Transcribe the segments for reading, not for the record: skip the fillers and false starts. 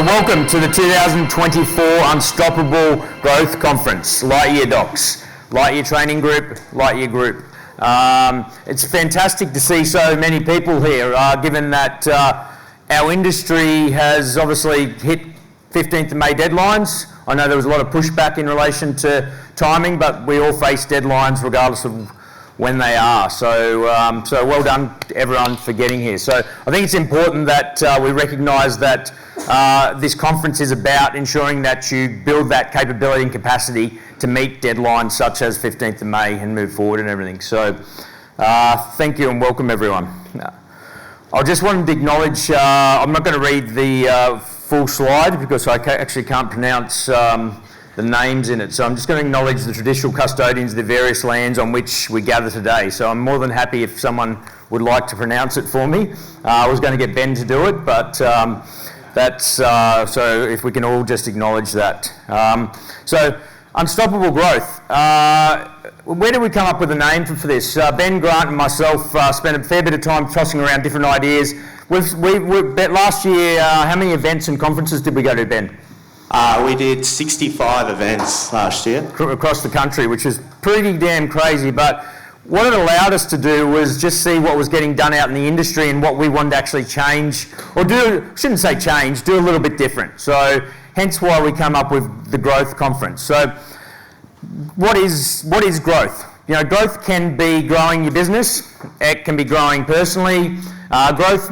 So welcome to the 2024 Unstoppable Growth Conference, LightYear Docs, LightYear Training Group, LightYear Group. It's fantastic to see so many people here, given that our industry has obviously hit 15th of May deadlines. I know there was a lot of pushback in relation to timing, but we all face deadlines regardless of when they are. So well done to everyone for getting here. So I think it's important that we recognise that this conference is about ensuring that you build that capability and capacity to meet deadlines such as 15th of May and move forward and everything. So thank you and welcome everyone. I just wanted to acknowledge, I'm not going to read the full slide because I actually can't pronounce the names in it. So I'm just going to acknowledge the traditional custodians of the various lands on which we gather today. So I'm more than happy if someone would like to pronounce it for me. I was going to get Ben to do it, but that's, so if we can all just acknowledge that. So Unstoppable Growth. Where did we come up with a name for this? Ben, Grant and myself spent a fair bit of time tossing around different ideas. Last year, how many events and conferences did we go to, Ben? We did 65 events last year. Across the country, which is pretty damn crazy, but what it allowed us to do was just see what was getting done out in the industry and what we wanted to actually change, or do, shouldn't say change, do a little bit different. So hence why we come up with the Growth Conference. So what is growth? You know, growth can be growing your business, it can be growing personally. Growth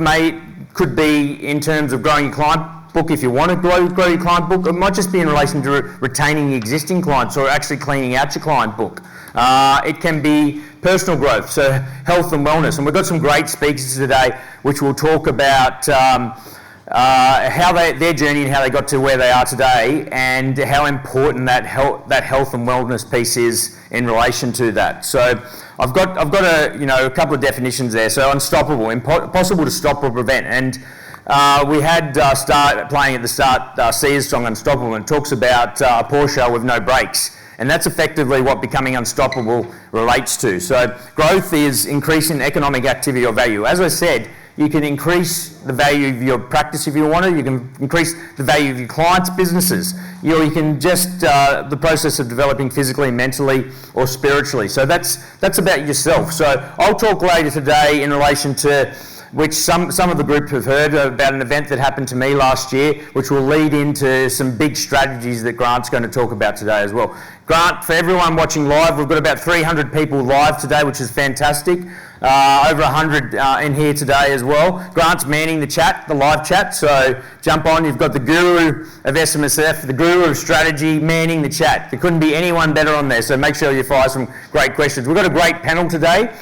could be in terms of growing your client book if you want to grow your client book. It might just be in relation to retaining existing clients or actually cleaning out your client book. It can be personal growth, so health and wellness. And we've got some great speakers today which will talk about how their journey and how they got to where they are today and how important that health and wellness piece is in relation to that. So I've got a couple of definitions there. So unstoppable, impossible to stop or prevent. And we had playing at the start Sia's song Unstoppable, and it talks about a Porsche with no brakes. And that's effectively what becoming unstoppable relates to. So growth is increasing economic activity or value. As I said, you can increase the value of your practice if you want to. You can increase the value of your clients' businesses. You can just the process of developing physically, mentally, or spiritually. So that's about yourself. So I'll talk later today in relation to which some of the group have heard about an event that happened to me last year, which will lead into some big strategies that Grant's going to talk about today as well. Grant, for everyone watching live, we've got about 300 people live today, which is fantastic. Over 100 in here today as well. Grant's manning the live chat, so jump on. You've got the guru of SMSF, the guru of strategy, manning the chat. There couldn't be anyone better on there, so make sure you fire some great questions. We've got a great panel today.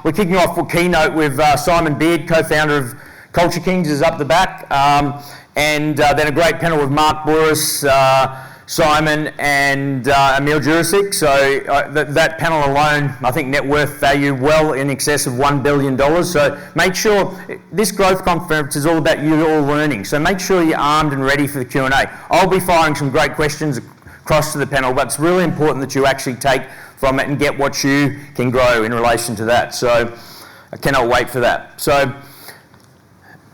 We're kicking off with keynote with Simon Beard, co-founder of Culture Kings, is up the back, and then a great panel with Mark Boris, Simon and Emil Jurasic. So that panel alone, I think net worth value well in excess of $1 billion. So make sure, this growth conference is all about you all learning. So make sure you're armed and ready for the Q&A. I'll be firing some great questions across to the panel, but it's really important that you actually take from it and get what you can grow in relation to that. So I cannot wait for that. So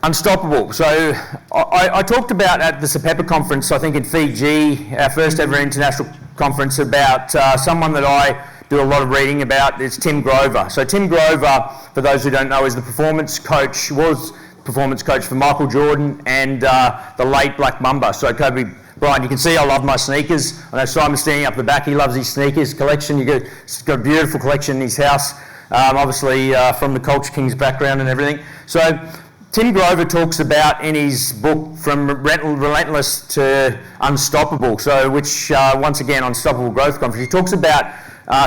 Unstoppable. So I talked about at the SAPEPA conference, I think in Fiji, our first ever international conference, about someone that I do a lot of reading about. It's Tim Grover. So Tim Grover, for those who don't know, is the performance coach for Michael Jordan and the late Black Mamba. So Kobe Bryant, you can see I love my sneakers. I know Simon's standing up the back, he loves his sneakers collection. He's got a beautiful collection in his house, obviously from the Culture Kings background and everything. So Tim Grover talks about in his book From Relentless to Unstoppable, so which once again Unstoppable Growth Conference, he talks about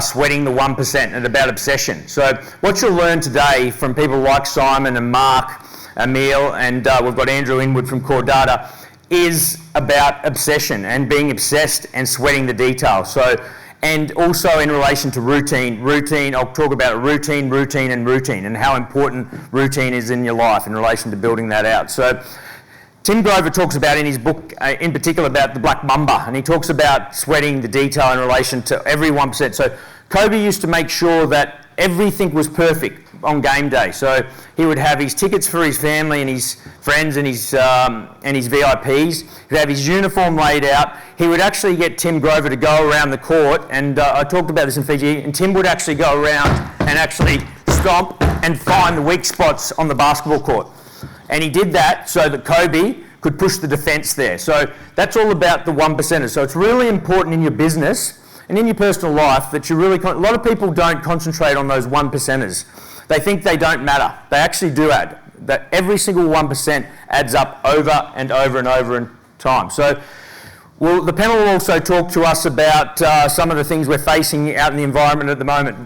sweating the 1% and about obsession. So what you'll learn today from people like Simon and Mark, Emil, and we've got Andrew Inwood from Core Data, is about obsession and being obsessed and sweating the details. So, and also in relation to routine, I'll talk about routine, and how important routine is in your life in relation to building that out. So Tim Grover talks about in his book, in particular, about the Black Mamba, and he talks about sweating the detail in relation to every 1%. So Kobe used to make sure that everything was perfect on game day. So he would have his tickets for his family and his friends and his VIPs. He'd have his uniform laid out. He would actually get Tim Grover to go around the court, and I talked about this in Fiji, and Tim would actually go around and actually stomp and find the weak spots on the basketball court. And he did that so that Kobe could push the defence there. So that's all about the 1%ers. So it's really important in your business and in your personal life that you really, a lot of people don't concentrate on those 1%ers. They think they don't matter. They actually do add. That every single 1% adds up over and over and over in time. So the panel will also talk to us about some of the things we're facing out in the environment at the moment,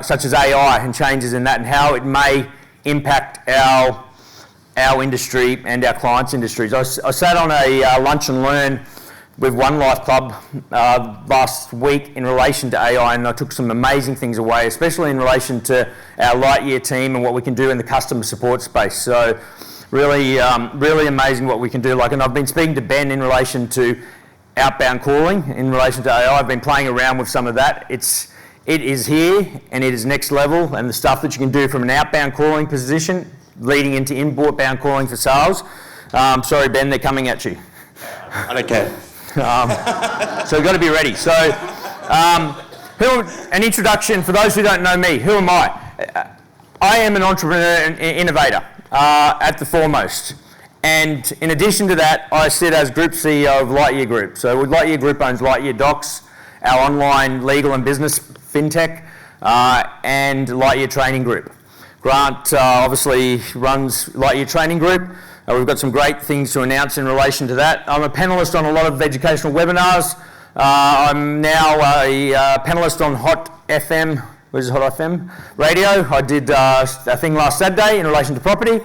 such as AI and changes in that and how it may impact our industry and our clients' industries. I sat on a lunch and learn with One Life Club last week in relation to AI, and I took some amazing things away, especially in relation to our LightYear team and what we can do in the customer support space. So really amazing what we can do. And I've been speaking to Ben in relation to outbound calling, in relation to AI. I've been playing around with some of that. It is here and it is next level, and the stuff that you can do from an outbound calling position leading into inbound calling for sales. Sorry, Ben, they're coming at you. I don't care. So you've got to be ready. So an introduction for those who don't know me. Who am I? I am an entrepreneur and innovator at the foremost. And in addition to that, I sit as Group CEO of LightYear Group. So LightYear Group owns LightYear Docs, our online legal and business fintech, and LightYear Training Group. Grant obviously runs LightYear Training Group. We've got some great things to announce in relation to that. I'm a panellist on a lot of educational webinars. I'm now a panellist on Hot FM, what is it, Hot FM radio. I did a thing last Saturday in relation to property,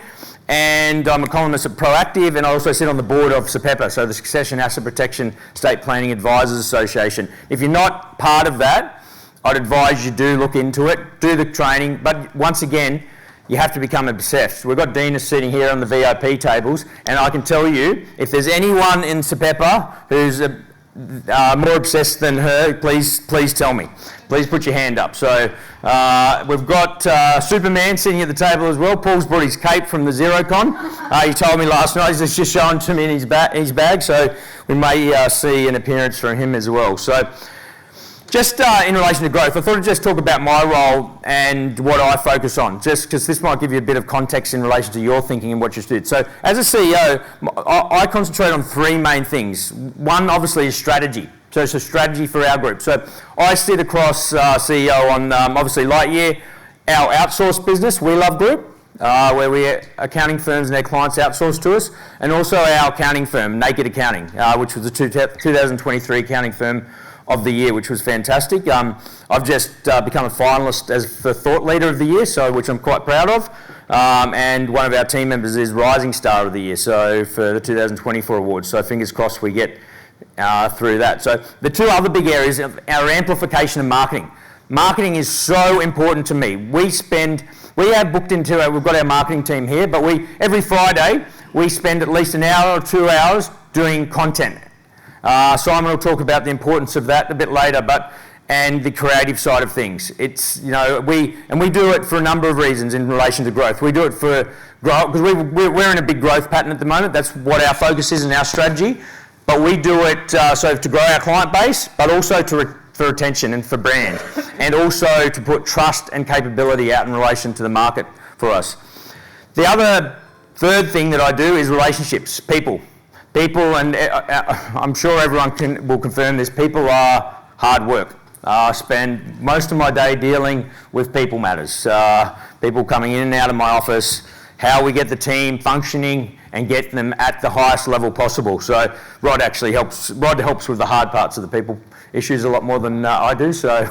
and I'm a columnist at Proactive, and I also sit on the board of SAPEPA, so the Succession Asset Protection Estate Planning Advisors Association. If you're not part of that, I'd advise you do look into it, do the training, but once again, you have to become obsessed. We've got Dina sitting here on the VIP tables, and I can tell you, if there's anyone in SAPEPA who's more obsessed than her, please tell me. Please put your hand up. So we've got Superman sitting at the table as well. Paul's brought his cape from the Xerocon. He told me last night, he's just showing to me in his bag, so we may see an appearance from him as well. So just in relation to growth, I thought I'd just talk about my role and what I focus on, just because this might give you a bit of context in relation to your thinking and what you did. So as a CEO, I concentrate on three main things. One, obviously, is strategy. So it's a strategy for our group. So I sit across CEO on, obviously, LightYear, our outsourced business, We Love Group, where accounting firms and their clients outsource to us, and also our accounting firm, Naked Accounting, which was the 2023 accounting firm of the year, which was fantastic. I've just become a finalist as the Thought Leader of the Year, so which I'm quite proud of. And one of our team members is Rising Star of the Year, so for the 2024 awards. So fingers crossed we get through that. So the two other big areas are our amplification and marketing. Marketing is so important to me. We have booked into we've got our marketing team here, but every Friday we spend at least an hour or 2 hours doing content. Simon will talk about the importance of that a bit later, and the creative side of things. It's, we do it for a number of reasons in relation to growth. We do it for growth because we're in a big growth pattern at the moment. That's what our focus is and our strategy. But we do it so to grow our client base, but also for retention and for brand, and also to put trust and capability out in relation to the market for us. The third thing that I do is relationships, people. People, and I'm sure everyone will confirm this, people are hard work. I spend most of my day dealing with people matters. People coming in and out of my office, how we get the team functioning and get them at the highest level possible. So Rod helps with the hard parts of the people issues a lot more than I do, so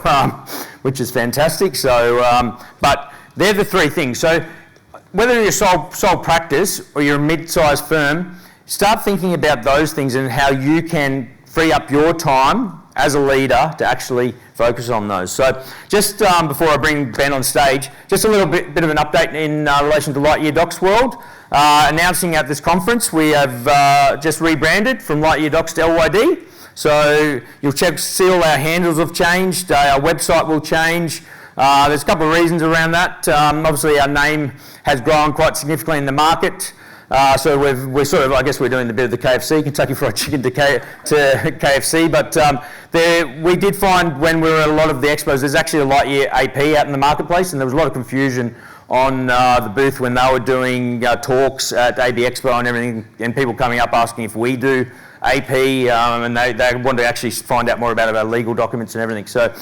which is fantastic. So, but they're the three things. So whether you're a sole practice or you're a mid-sized firm, start thinking about those things and how you can free up your time as a leader to actually focus on those. So just before I bring Ben on stage, just a little bit of an update in relation to LightYear Docs World. Announcing at this conference, we have just rebranded from LightYear Docs to LYD. So you'll see all our handles have changed, our website will change. There's a couple of reasons around that. Obviously, our name has grown quite significantly in the market. So we're sort of, I guess we're doing a bit of the KFC, Kentucky Fried Chicken to KFC, but we did find when we were at a lot of the expos, there's actually a LightYear AP out in the marketplace, and there was a lot of confusion on the booth when they were doing talks at AB Expo and everything, and people coming up asking if we do AP, and they wanted to actually find out more about our legal documents and everything. So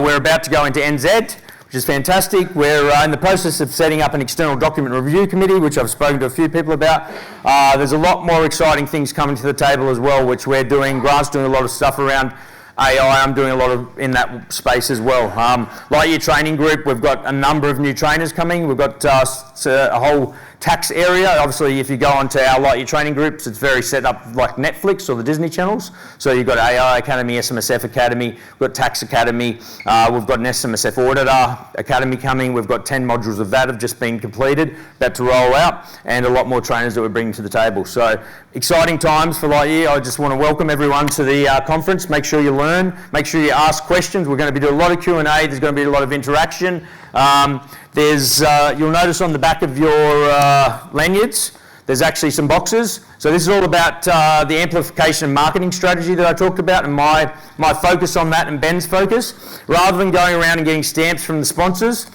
we're about to go into NZ, which is fantastic. We're in the process of setting up an external document review committee, which I've spoken to a few people about. There's a lot more exciting things coming to the table as well, which we're doing. Grant's doing a lot of stuff around AI. I'm doing a lot of in that space as well. LightYear Training Group, we've got a number of new trainers coming. We've got a whole tax area. Obviously, if you go onto our LightYear Training Groups, it's very set up like Netflix or the Disney channels. So you've got AI Academy, SMSF Academy, we've got Tax Academy, we've got an SMSF Auditor Academy coming. We've got 10 modules of that have just been completed, about to roll out, and a lot more trainers that we're bringing to the table. So exciting times for LightYear. I just want to welcome everyone to the conference. Make sure you learn, make sure you ask questions. We're going to be doing a lot of Q&A. There's going to be a lot of interaction. You'll notice on the back of your lanyards, there's actually some boxes. So this is all about the amplification and marketing strategy that I talked about, and my focus on that and Ben's focus. Rather than going around and getting stamps from the sponsors,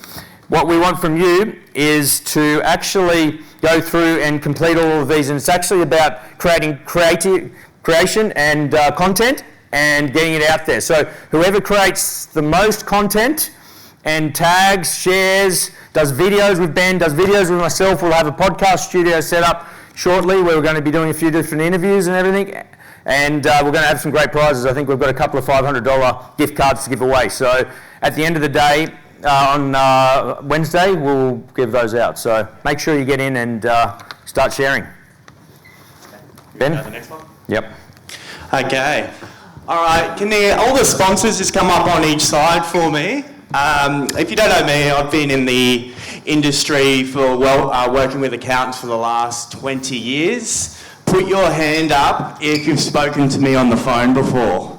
what we want from you is to actually go through and complete all of these, and it's actually about creation and content and getting it out there. So whoever creates the most content and tags, shares, does videos with Ben, does videos with myself. We'll have a podcast studio set up shortly where we're going to be doing a few different interviews and everything. And we're going to have some great prizes. I think we've got a couple of $500 gift cards to give away. So at the end of the day, on Wednesday, we'll give those out. So make sure you get in and start sharing. Ben? The next one? Yep. Okay. All right. Can all the sponsors just come up on each side for me? If you don't know me, I've been in the industry for working with accountants for the last 20 years. Put your hand up if you've spoken to me on the phone before.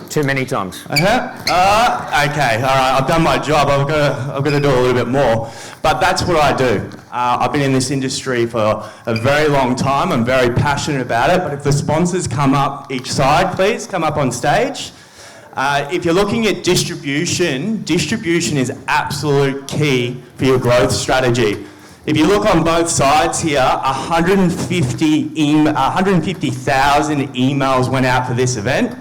Too many times. Okay, all right, I've done my job. I've got to do a little bit more. But that's what I do. I've been in this industry for a very long time. I'm very passionate about it. But if the sponsors come up each side, please, come up on stage. If you're looking at distribution is absolute key for your growth strategy. If you look on both sides here, 150,000 emails went out for this event,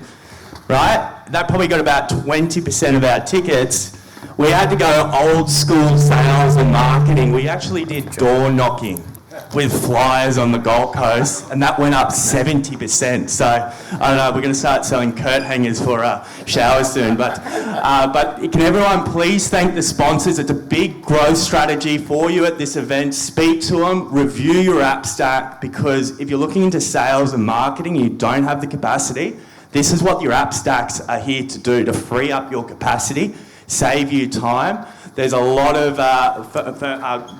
right? That probably got about 20% of our tickets. We had to go old school sales and marketing. We actually did door knocking with flyers on the Gold Coast, and that went up 70%. So I don't know, we're going to start selling curtain hangers for showers soon. But can everyone please thank the sponsors? It's a big growth strategy for you at this event. Speak to them, review your app stack, because if you're looking into sales and marketing and you don't have the capacity, this is what your app stacks are here to do, to free up your capacity, save you time. There's a lot of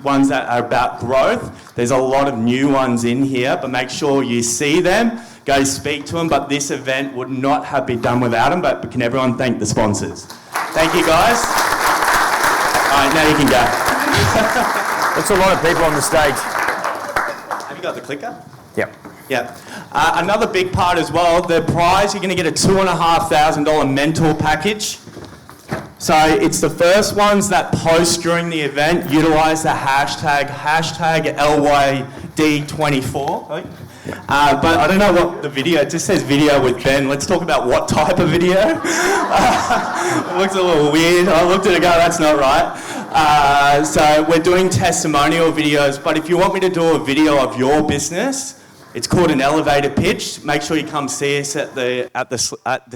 ones that are about growth. There's a lot of new ones in here, but make sure you see them, go speak to them. But this event would not have been done without them, but can everyone thank the sponsors? Thank you, guys. All right, now you can go. That's a lot of people on the stage. Have you got the clicker? Yep. Yeah. Another big part as well, the prize, you're going to get a $2,500 mentor package. So it's the first ones that post during the event, utilise the hashtag LYD24. But I don't know what the video, it just says video with Ben. Let's talk about what type of video. It looks a little weird. I looked at it and go, that's not right. So we're doing testimonial videos, but if you want me to do a video of your business, it's called an elevator pitch. Make sure you come see us at the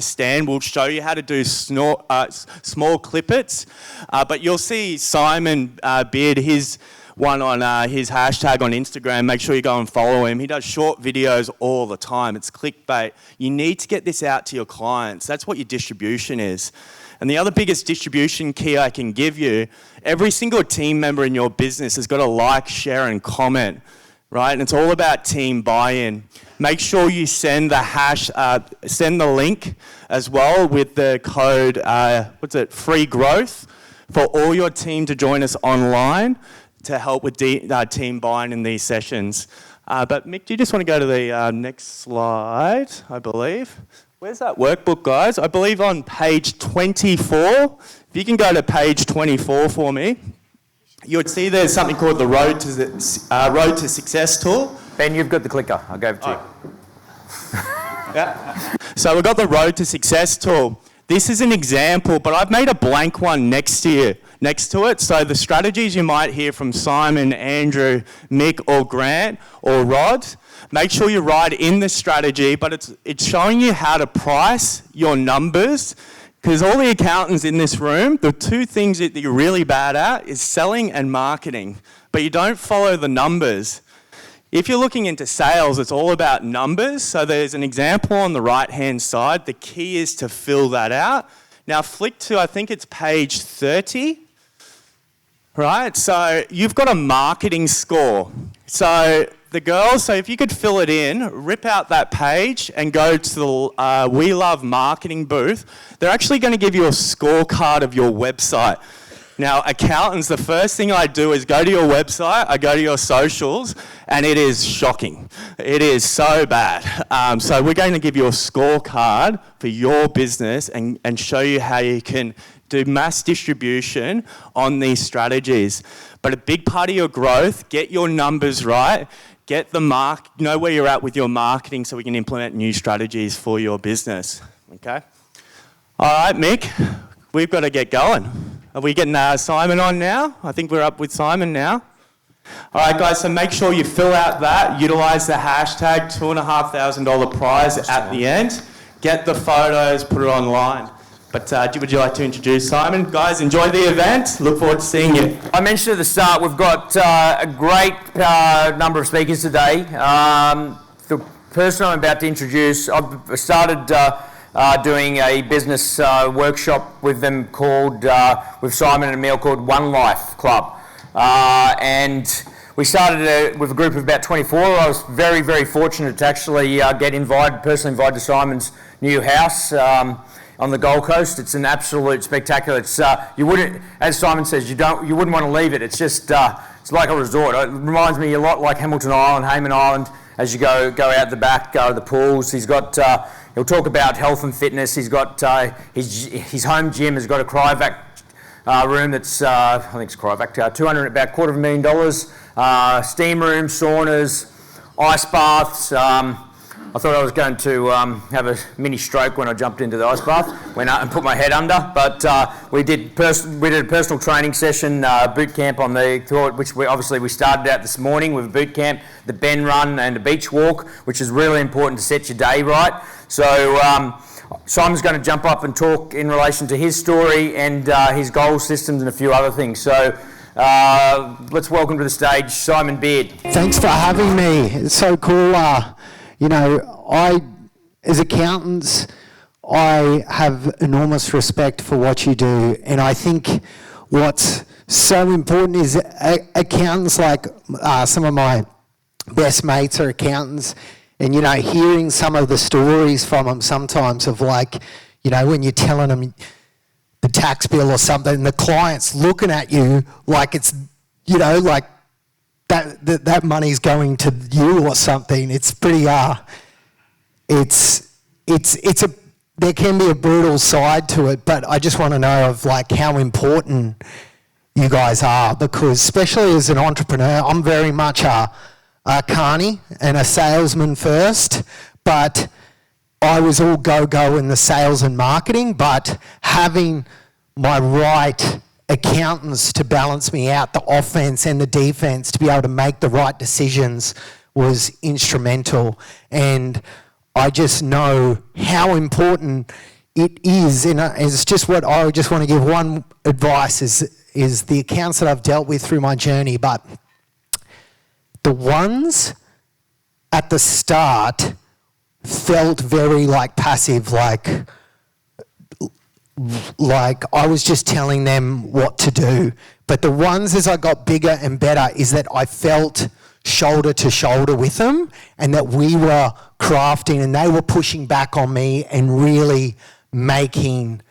stand. We'll show you how to do small clippets. But you'll see Simon Beard, his one on his hashtag on Instagram. Make sure you go and follow him. He does short videos all the time. It's clickbait. You need to get this out to your clients. That's what your distribution is. And the other biggest distribution key I can give you, every single team member in your business has got to like, share, and comment. right? And it's all about team buy-in. Make sure you send the link as well with the code, free growth, for all your team to join us online to help with team buy-in in these sessions. But Mick, do you just want to go to the next slide, I believe? Where's that workbook, guys? I believe on page 24. If you can go to page 24 for me, you would see there's something called the Road to Success tool. Ben, you've got the clicker. I'll go over to you. Yeah. So we've got the Road to Success tool. This is an example, but I've made a blank one next to it. So the strategies you might hear from Simon, Andrew, Mick, or Grant, or Rod, make sure you write in the strategy, but it's showing you how to price your numbers, because all the accountants in this room, the two things that you're really bad at is selling and marketing, but you don't follow the numbers. If you're looking into sales, it's all about numbers. So there's an example on the right-hand side. The key is to fill that out. Now flick to, I think it's page 30, right? So you've got a marketing score. So the girls, so if you could fill it in, rip out that page and go to the We Love Marketing booth. They're actually going to give you a scorecard of your website. Now, accountants, the first thing I do is go to your website, I go to your socials, and it is shocking. It is so bad. So we're going to give you a scorecard for your business and show you how you can do mass distribution on these strategies. But a big part of your growth, get your numbers right, know where you're at with your marketing so we can implement new strategies for your business. Okay? All right, Mick, we've got to get going. Are we getting Simon on now? I think we're up with Simon now. All right, guys, so make sure you fill out that. Utilise the hashtag $2,500 prize at the end. Get the photos, put it online. But would you like to introduce Simon? Guys, enjoy the event. Look forward to seeing you. I mentioned at the start, we've got a great number of speakers today. The person I'm about to introduce, I've started doing a business workshop with them called, with Simon and Emil, called One Life Club. And we started with a group of about 24. I was very, very fortunate to actually get personally invited to Simon's new house on the Gold Coast. It's an absolute spectacular. It's you wouldn't, as Simon says, you wouldn't want to leave it. It's just it's like a resort. It reminds me a lot like Hamilton Island, Hayman Island. As you go out the back, go to the pools. He's got. He'll talk about health and fitness. He's got his home gym has got a cryovac room that's I think it's cryovac, about $250,000. Steam rooms, saunas, ice baths. I thought I was going to have a mini stroke when I jumped into the ice bath, went out and put my head under. But we did a personal training session, boot camp on the tour, which we started out this morning with a boot camp, the Ben Run and a beach walk, which is really important to set your day right. So Simon's going to jump up and talk in relation to his story and his goal systems and a few other things. So let's welcome to the stage Simon Beard. Thanks for having me. It's so cool. As accountants, I have enormous respect for what you do, and I think what's so important is accountants, like some of my best mates are accountants, and hearing some of the stories from them sometimes of when you're telling them the tax bill or something, and the client's looking at you like it's like that money's going to you or something. It's pretty there can be a brutal side to it, but I just want to know of how important you guys are, because especially as an entrepreneur, I'm very much a carny and a salesman first, but I was all go in the sales and marketing, but having my right accountants to balance me out, the offense and the defense, to be able to make the right decisions was instrumental. And I just know how important it is, and it's just what I just want to give one advice is the accounts that I've dealt with through my journey, but the ones at the start felt very passive, like I was just telling them what to do. But the ones as I got bigger and better is that I felt shoulder to shoulder with them, and that we were crafting and they were pushing back on me and really making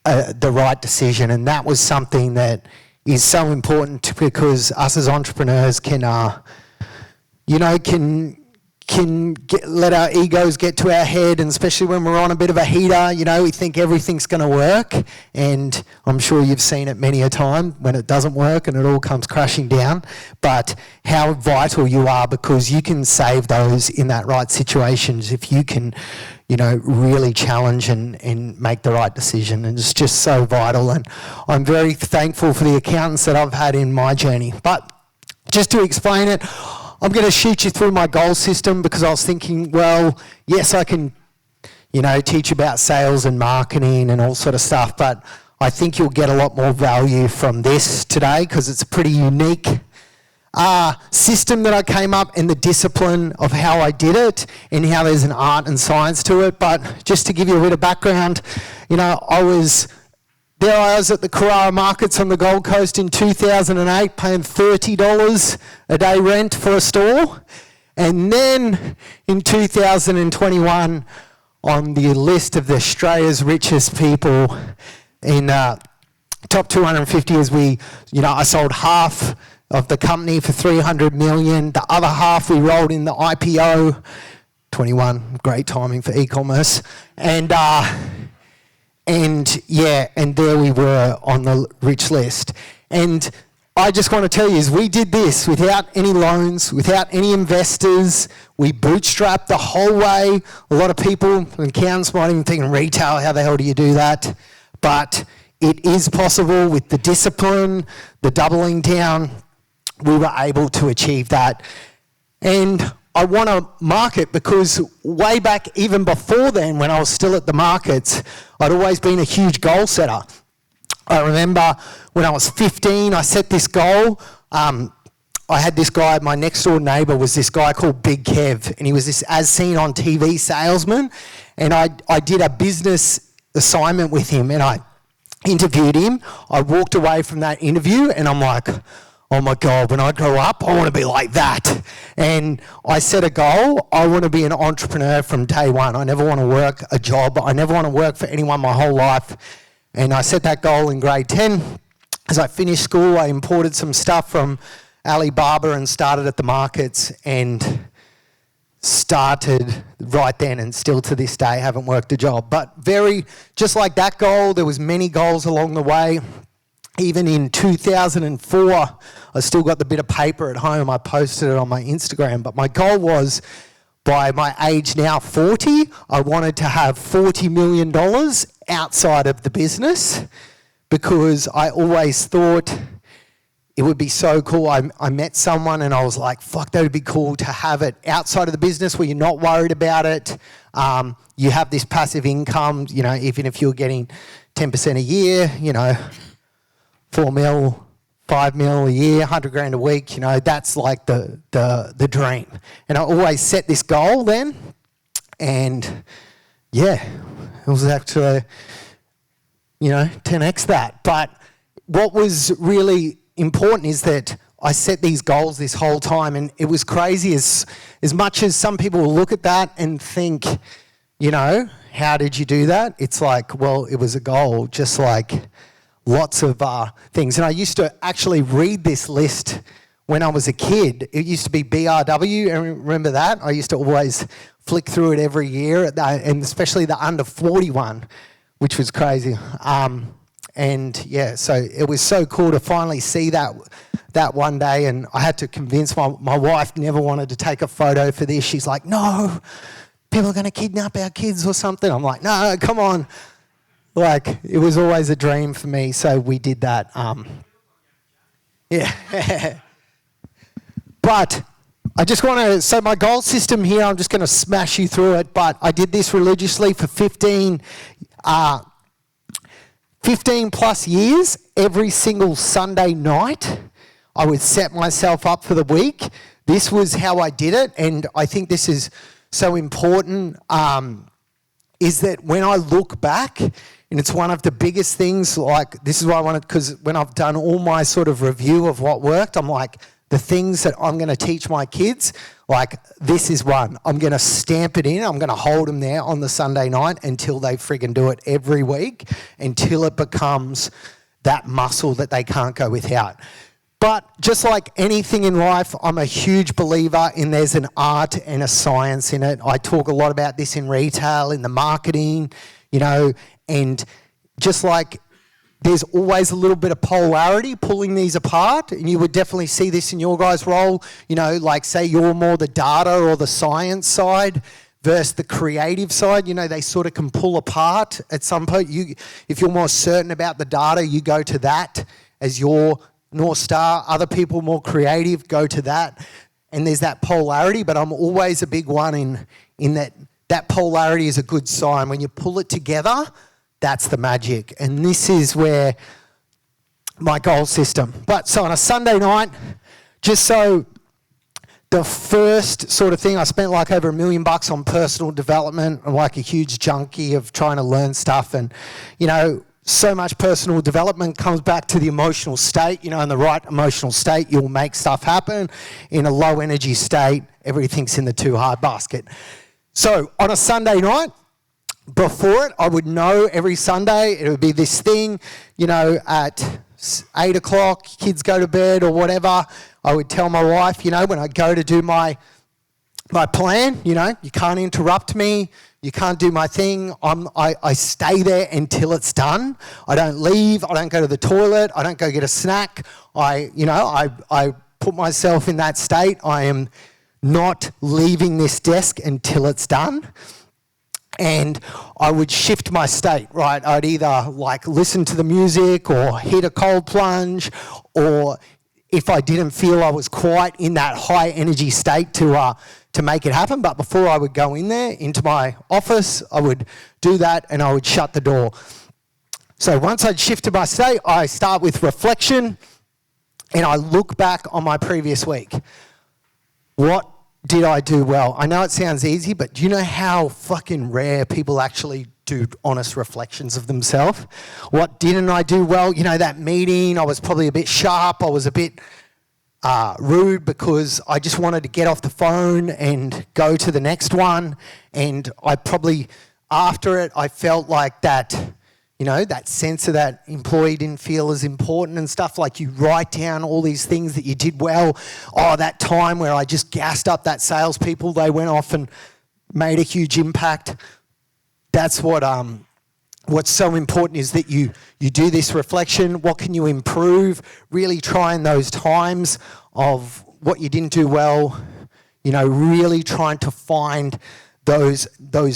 the right decision. And that was something that is so important, because us as entrepreneurs can let our egos get to our head, and especially when we're on a bit of a heater, we think everything's going to work, and I'm sure you've seen it many a time when it doesn't work and it all comes crashing down. But how vital you are, because you can save those in that right situations if you can, really challenge and make the right decision. And it's just so vital, and I'm very thankful for the accountants that I've had in my journey. But just to explain it, I'm going to shoot you through my goal system, because I was thinking, well, yes, I can, teach about sales and marketing and all sort of stuff, but I think you'll get a lot more value from this today, because it's a pretty unique system that I came up, and the discipline of how I did it, and how there's an art and science to it. But just to give you a bit of background, I was at the Carrara markets on the Gold Coast in 2008, paying $30 a day rent for a store. And then in 2021, on the list of Australia's richest people in top 250, I sold half of the company for $300 million. The other half we rolled in the IPO. 21, great timing for e-commerce. And there we were on the rich list. And I just want to tell you, is we did this without any loans, without any investors. We bootstrapped the whole way. A lot of people, accountants might even think in retail, how the hell do you do that? But it is possible with the discipline, the doubling down. We were able to achieve that. And I want to market, because way back, even before then, when I was still at the markets, I'd always been a huge goal setter. I remember when I was 15, I set this goal. I had this guy, my next door neighbour was this guy called Big Kev, and he was this as seen on TV salesman. And I did a business assignment with him, and I interviewed him. I walked away from that interview, and I'm like, oh my God, when I grow up, I want to be like that. And I set a goal. I want to be an entrepreneur from day one. I never want to work a job. I never want to work for anyone my whole life. And I set that goal in grade 10. As I finished school, I imported some stuff from Alibaba and started at the markets, and started right then, and still to this day haven't worked a job. But just like that goal, there was many goals along the way. Even in 2004, I still got the bit of paper at home. I posted it on my Instagram. But my goal was, by my age now 40, I wanted to have $40 million outside of the business, because I always thought it would be so cool. I met someone and I was like, fuck, that would be cool to have it outside of the business where you're not worried about it. You have this passive income, even if you're getting 10% a year, 4 mil, 5 mil a year, 100 grand a week, that's like the dream. And I always set this goal then, and it was actually, 10x that. But what was really important is that I set these goals this whole time, and it was crazy. As much as some people will look at that and think, how did you do that? It's like, well, it was a goal, just like lots of things. And I used to actually read this list when I was a kid. It used to be BRW, and remember that? I used to always flick through it every year, and especially the under 41, which was crazy. So it was so cool to finally see that one day, and I had to convince my wife never wanted to take a photo for this. She's like, no, people are going to kidnap our kids or something. I'm like, no, come on. Like, it was always a dream for me, so we did that. But I just want to, so my goal system here, I'm just going to smash you through it, but I did this religiously for 15 plus years. Every single Sunday night, I would set myself up for the week. This was how I did it, and I think this is so important, is that when I look back, and it's one of the biggest things, like, this is why I wanted, because when I've done all my sort of review of what worked, I'm like, the things that I'm going to teach my kids, like this is one. I'm going to stamp it in. I'm going to hold them there on the Sunday night until they friggin' do it every week, until it becomes that muscle that they can't go without. But just like anything in life, I'm a huge believer in there's an art and a science in it. I talk a lot about this in retail, in the marketing, and just like there's always a little bit of polarity pulling these apart, and you would definitely see this in your guys' role, like say you're more the data or the science side versus the creative side, they sort of can pull apart at some point. If you're more certain about the data, you go to that as your North Star. Other people more creative go to that, and there's that polarity, but I'm always a big one in that polarity is a good sign. When you pull it together, that's the magic. And this is where my goal system. But so on a Sunday night, just so the first sort of thing, I spent like over $1 million on personal development. I'm like a huge junkie of trying to learn stuff. And, so much personal development comes back to the emotional state. In the right emotional state, you'll make stuff happen. In a low energy state, everything's in the too hard basket. So on a Sunday night, before it, I would know every Sunday it would be this thing, at 8 o'clock, kids go to bed or whatever. I would tell my wife, when I go to do my plan, you can't interrupt me, you can't do my thing. I stay there until it's done. I don't leave, I don't go to the toilet, I don't go get a snack. I put myself in that state. I am not leaving this desk until it's done. And I would shift my state, right? I'd either like listen to the music or hit a cold plunge, or if I didn't feel I was quite in that high energy state to make it happen. But before I would go in there into my office, I would do that and I would shut the door. So once I'd shifted my state, I start with reflection and I look back on my previous week. What did I do well? I know it sounds easy, but do you know how fucking rare people actually do honest reflections of themselves? What didn't I do well? That meeting, I was probably a bit sharp. I was a bit rude because I just wanted to get off the phone and go to the next one. And I probably, after it, I felt like that, that sense of that employee didn't feel as important and stuff. Like you write down all these things that you did well. Oh, that time where I just gassed up that salespeople, they went off and made a huge impact. That's what's so important, is that you do this reflection. What can you improve? Really trying those times of what you didn't do well, really trying to find those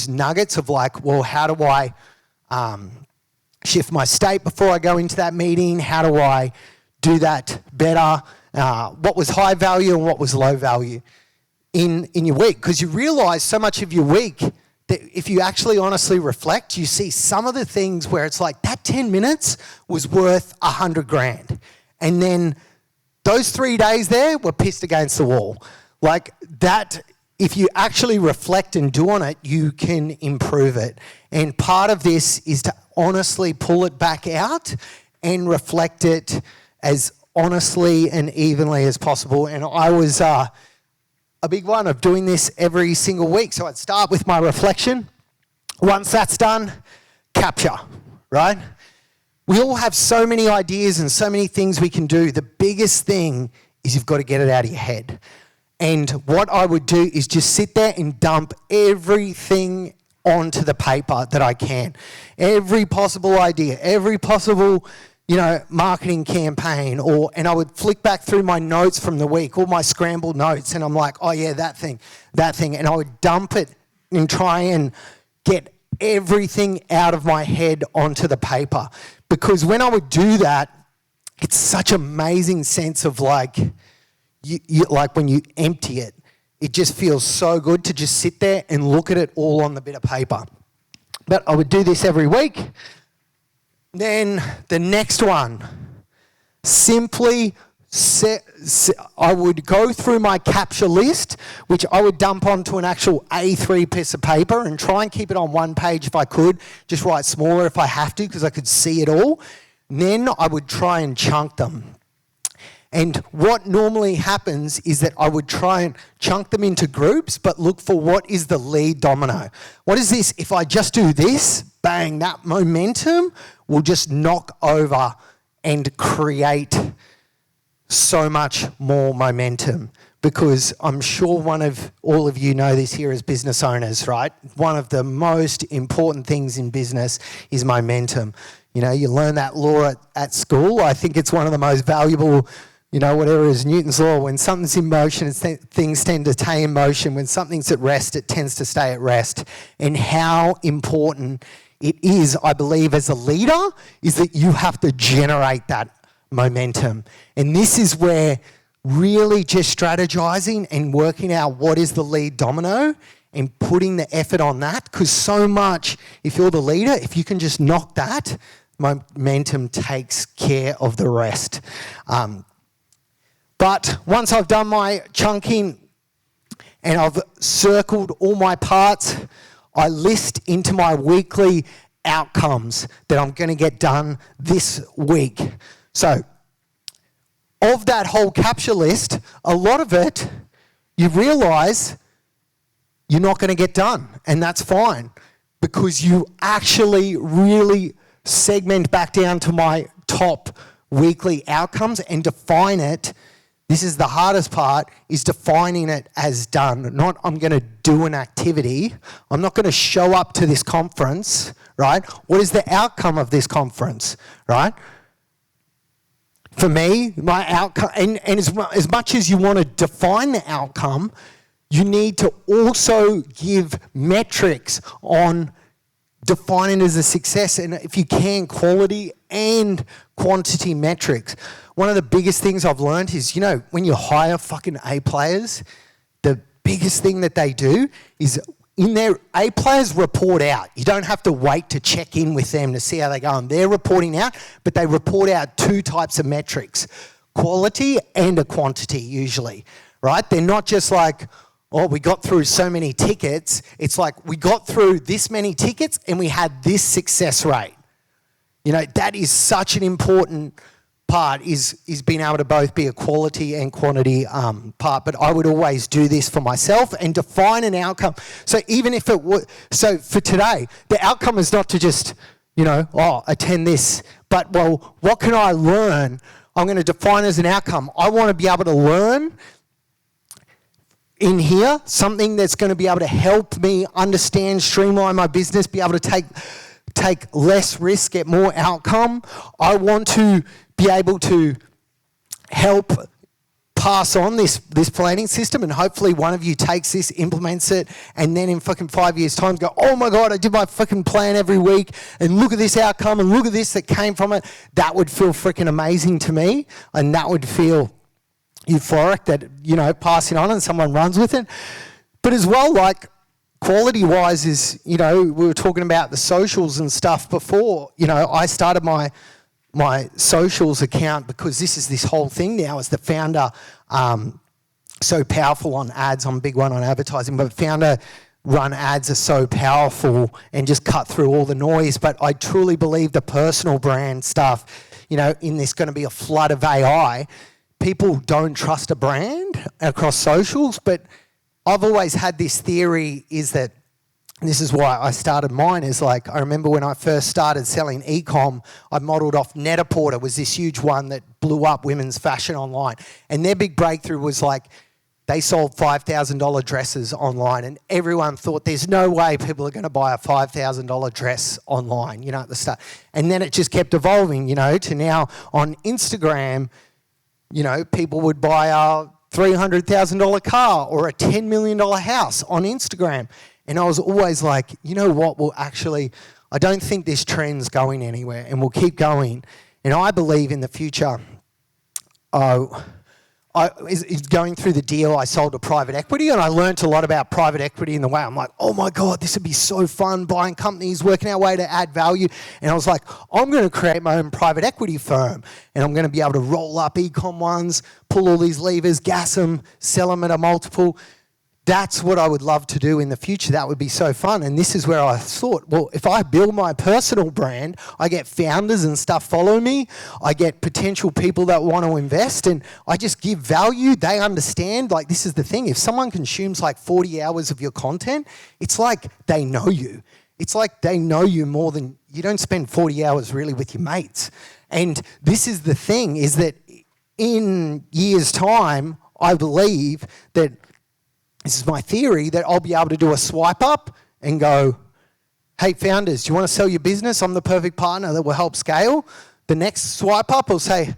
nuggets of like, well, how do I shift my state before I go into that meeting? How do I do that better? What was high value and what was low value in your week? Because you realise so much of your week that if you actually honestly reflect, you see some of the things where it's like that 10 minutes was worth 100 grand. And then those 3 days there were pissed against the wall. Like that, if you actually reflect and do on it, you can improve it. And part of this is to honestly pull it back out and reflect it as honestly and evenly as possible. And I was a big one of doing this every single week. So I'd start with my reflection. Once that's done, capture, right? We all have so many ideas and so many things we can do. The biggest thing is you've got to get it out of your head. And what I would do is just sit there and dump everything onto the paper that I can. Every possible idea, every possible, marketing campaign, and I would flick back through my notes from the week, all my scrambled notes, and I'm like, oh yeah, that thing. And I would dump it and try and get everything out of my head onto the paper. Because when I would do that, it's such an amazing sense of like, you like when you empty it, it just feels so good to just sit there and look at it all on the bit of paper. But I would do this every week. Then the next one, simply I would go through my capture list, which I would dump onto an actual A3 piece of paper and try and keep it on one page if I could, just write smaller if I have to because I could see it all. And then I would try and chunk them. And what normally happens is that I would try and chunk them into groups, but look for what is the lead domino. What is this? If I just do this, bang, that momentum will just knock over and create so much more momentum. Because I'm sure all of you know this here as business owners, right? One of the most important things in business is momentum. You know, you learn that law at school. I think it's one of the most valuable, whatever is Newton's law. When something's in motion, things tend to stay in motion. When something's at rest, it tends to stay at rest. And how important it is, I believe, as a leader, is that you have to generate that momentum. And this is where really just strategizing and working out what is the lead domino and putting the effort on that, because so much, if you're the leader, if you can just knock that, momentum takes care of the rest. But once I've done my chunking and I've circled all my parts, I list into my weekly outcomes that I'm going to get done this week. So, of that whole capture list, a lot of it, you realise you're not going to get done, and that's fine, because you actually really segment back down to my top weekly outcomes and define it. This is the hardest part, is defining it as done. Not I'm going to do an activity. I'm not going to show up to this conference, right? What is the outcome of this conference, right? For me, my outcome, and as much as you want to define the outcome, you need to also give metrics on defining it as a success, and if you can, quality and quantity metrics. One of the biggest things I've learned is, when you hire fucking A players, the biggest thing that they do is in their A players report out. You don't have to wait to check in with them to see how they're going. They're reporting out, but they report out two types of metrics, quality and a quantity usually, right? They're not just like, oh, we got through so many tickets. It's like, we got through this many tickets and we had this success rate. That is such an important part, is being able to both be a quality and quantity part. But I would always do this for myself and define an outcome. So even if it was, so for today, the outcome is not to just, attend this, but what can I learn? I'm going to define as an outcome. I want to be able to learn in here something that's going to be able to help me understand, streamline my business, be able to take less risk, get more outcome. I want to be able to help pass on this planning system, and hopefully one of you takes this, implements it, and then in fucking 5 years' time go, oh my God, I did my fucking plan every week, and look at this outcome, and look at this that came from it. That would feel freaking amazing to me, and that would feel euphoric that, passing on and someone runs with it. But as well, like, quality-wise is, we were talking about the socials and stuff before. I started my socials account because this whole thing now as the founder, so powerful on ads. I'm a big one on advertising, but founder run ads are so powerful and just cut through all the noise. But I truly believe the personal brand stuff, in this going to be a flood of AI, people don't trust a brand across socials. But I've always had this theory, is that, and this is why I started mine, is like, I remember when I first started selling e-com, I modelled off Net-a-Porter, was this huge one that blew up women's fashion online. And their big breakthrough was like, they sold $5,000 dresses online, and everyone thought there's no way people are going to buy a $5,000 dress online, at the start. And then it just kept evolving, to now on Instagram, people would buy a $300,000 car or a $10 million house on Instagram. And I was always like, what will actually, I don't think this trend's going anywhere, and we'll keep going. And I believe in the future, is going through the deal, I sold to private equity, and I learnt a lot about private equity in the way. I'm like, oh my God, this would be so fun, buying companies, working our way to add value. And I was like, I'm going to create my own private equity firm, and I'm going to be able to roll up e-com ones, pull all these levers, gas them, sell them at a multiple. that's what I would love to do in the future. That would be so fun. And this is where I thought, well, if I build my personal brand, I get founders and stuff follow me. I get potential people that want to invest, and I just give value. They understand. Like, this is the thing. If someone consumes like 40 hours of your content, it's like they know you. It's like they know you more than, you don't spend 40 hours really with your mates. And this is the thing, is that in years' time, I believe that, this is my theory, that I'll be able to do a swipe up and go, hey, founders, do you want to sell your business? I'm the perfect partner that will help scale. The next swipe up will say,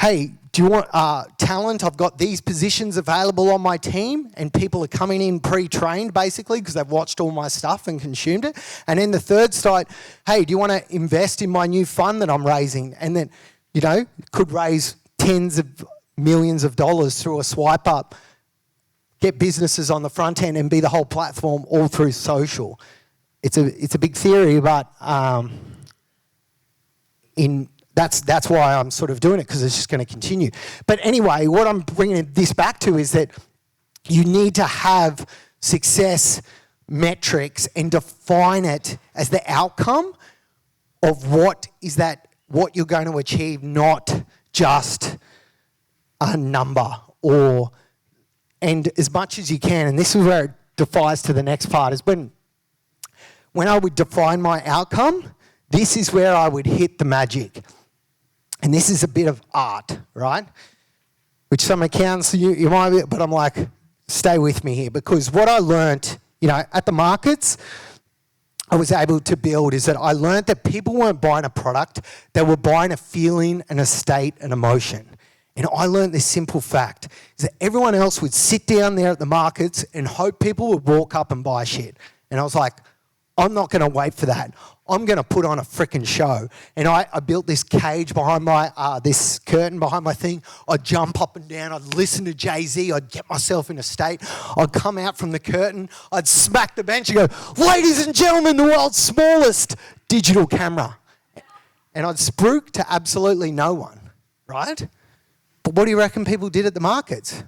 hey, do you want talent? I've got these positions available on my team, and people are coming in pre-trained basically because they've watched all my stuff and consumed it. And then the third site, hey, do you want to invest in my new fund that I'm raising? And then, you know, could raise tens of millions of dollars through a swipe up, get businesses on the front end and be the whole platform all through social. It's a big theory, but that's why I'm sort of doing it, because it's just going to continue. But anyway, what I'm bringing this back to is that you need to have success metrics and define it as the outcome of what you're going to achieve, not just a number, and as much as you can. And this is where it defies to the next part, is when I would define my outcome, this is where I would hit the magic. And this is a bit of art, right? Which some accountants, you might be, but I'm like, stay with me here, because what I learnt, you know, at the markets, I was able to build is that I learnt that people weren't buying a product, they were buying a feeling and a state and emotion. And I learned this simple fact, is that everyone else would sit down there at the markets and hope people would walk up and buy shit. And I was like, I'm not going to wait for that. I'm going to put on a freaking show. And I built this cage behind my, this curtain behind my thing. I'd jump up and down. I'd listen to Jay-Z. I'd get myself in a state. I'd come out from the curtain. I'd smack the bench and go, ladies and gentlemen, the world's smallest digital camera. And I'd spruik to absolutely no one, right? But what do you reckon people did at the markets?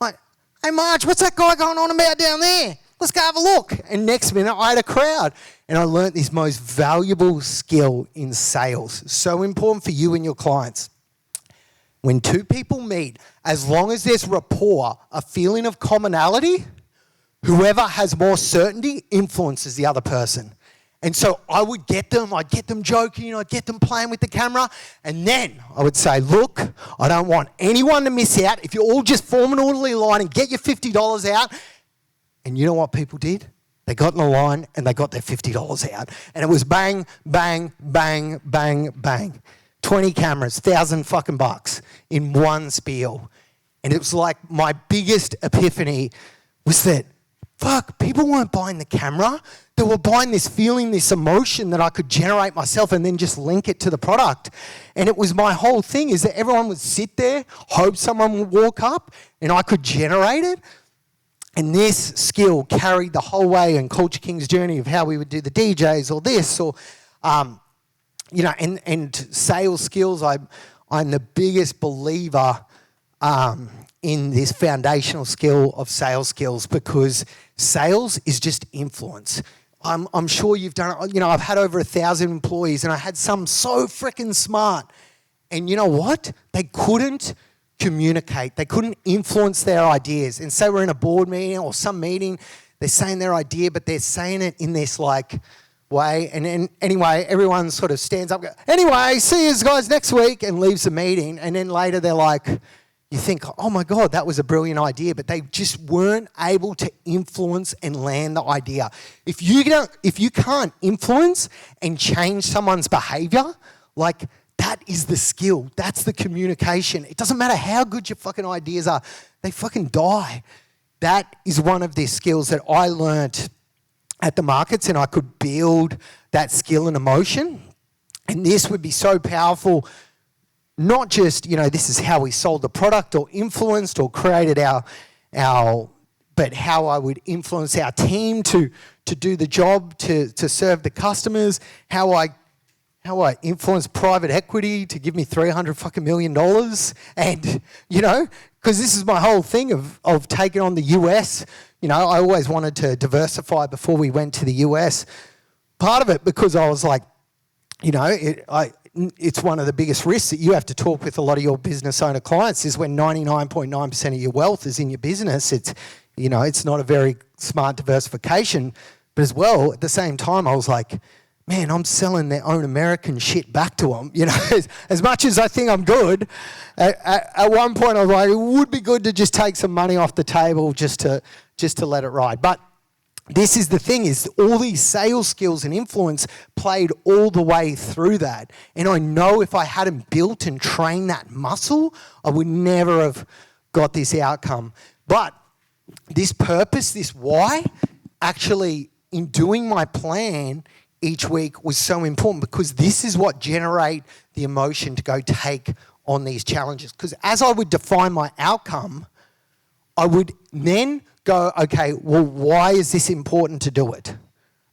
Like, hey, Marge, what's that guy going on about down there? Let's go have a look. And next minute, I had a crowd. And I learnt this most valuable skill in sales. So important for you and your clients. When two people meet, as long as there's rapport, a feeling of commonality, whoever has more certainty influences the other person. And so I would get them, I'd get them joking, I'd get them playing with the camera, and then I would say, look, I don't want anyone to miss out. If you all just form an orderly line and get your $50 out, and you know what people did? They got in the line and they got their $50 out. And it was bang, bang, bang, bang, bang. 20 cameras, $1,000 in one spiel. And it was like my biggest epiphany was that, fuck, people weren't buying the camera. They were buying this feeling, this emotion that I could generate myself and then just link it to the product. And it was my whole thing, is that everyone would sit there, hope someone would walk up, and I could generate it. And this skill carried the whole way in Culture King's journey of how we would do the DJs or this, or, you know, and sales skills. I'm the biggest believer in this foundational skill of sales skills, because sales is just influence. I'm sure you've done it. You know, I've had over 1,000 employees, and I had some so freaking smart. And you know what? They couldn't communicate. They couldn't influence their ideas. And say we're in a board meeting or some meeting, they're saying their idea, but they're saying it in this like way. And anyway, everyone sort of stands up, anyway, see you guys next week, and leaves the meeting. And then later they're like, you think, oh my God, that was a brilliant idea, but they just weren't able to influence and land the idea. If you can't influence and change someone's behavior, like, that is the skill. That's the communication. It doesn't matter how good your fucking ideas are. They fucking die. That is one of the skills that I learnt at the markets, and I could build that skill and emotion. And this would be so powerful, not just, you know, this is how we sold the product or influenced or created our but how I would influence our team to do the job, to serve the customers, how I how I influence private equity to give me $300 fucking million. And, you know, because this is my whole thing of taking on the US. You know, I always wanted to diversify before we went to the US. Part of it because I was like, you know, it's one of the biggest risks that you have to talk with a lot of your business owner clients is when 99.9% of your wealth is in your business. It's, you know, it's not a very smart diversification. But as well, at the same time, I was like, man, I'm selling their own American shit back to them. You know, as much as I think I'm good, at one point I was like, it would be good to just take some money off the table just to let it ride. But this is the thing, is all these sales skills and influence played all the way through that. And I know if I hadn't built and trained that muscle, I would never have got this outcome. But this purpose, this why, actually in doing my plan each week was so important, because this is what generate the emotion to go take on these challenges. Because as I would define my outcome, I would then go, okay, well, why is this important to do it,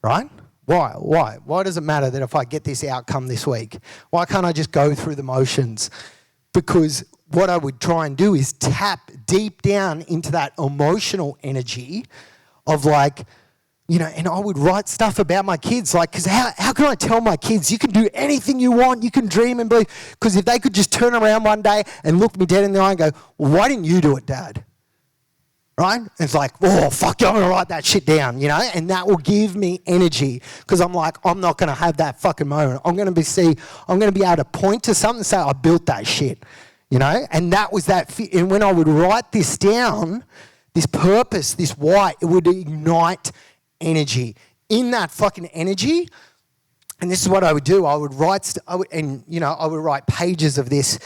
right? Why? Why does it matter that if I get this outcome this week? Why can't I just go through the motions? Because what I would try and do is tap deep down into that emotional energy of like, you know, and I would write stuff about my kids, like, because how can I tell my kids, you can do anything you want, you can dream and believe, because if they could just turn around one day and look me dead in the eye and go, well, why didn't you do it, Dad? Right? And it's like, oh, fuck you, I'm going to write that shit down, you know, and that will give me energy, because I'm like, I'm not going to have that fucking moment. I'm going to be able to point to something and say, I built that shit, you know, and that was that. And when I would write this down, this purpose, this why, it would ignite energy. In that fucking energy, and this is what I would do, I would write, I would write pages of this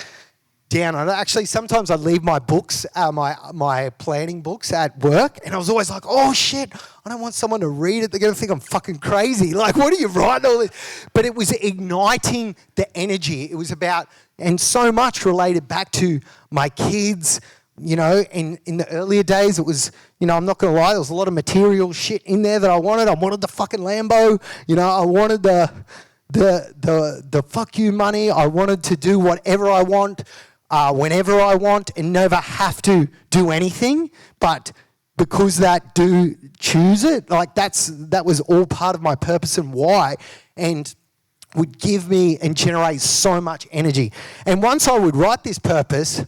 down. And actually, sometimes I'd leave my books, my planning books at work, and I was always like, oh shit, I don't want someone to read it. They're going to think I'm fucking crazy. Like, what are you writing all this? But it was igniting the energy. It was about, and so much related back to my kids. You know, in the earlier days, it was, you know, I'm not going to lie, there was a lot of material shit in there that I wanted. I wanted the fucking Lambo. You know, I wanted the fuck you money. I wanted to do whatever I want, whenever I want, and never have to do anything. But because that do choose it, like that was all part of my purpose and why, and would give me and generate so much energy. And once I would write this purpose,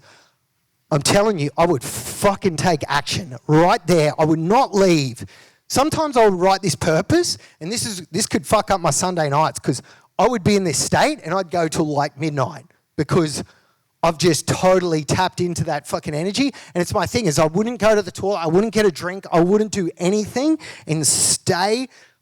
I'm telling you, I would fucking take action right there. I would not leave. Sometimes I would write this purpose, and this could fuck up my Sunday nights, because I would be in this state and I'd go till like midnight, because I've just totally tapped into that fucking energy. And it's my thing is I wouldn't go to the toilet, I wouldn't get a drink, I wouldn't do anything and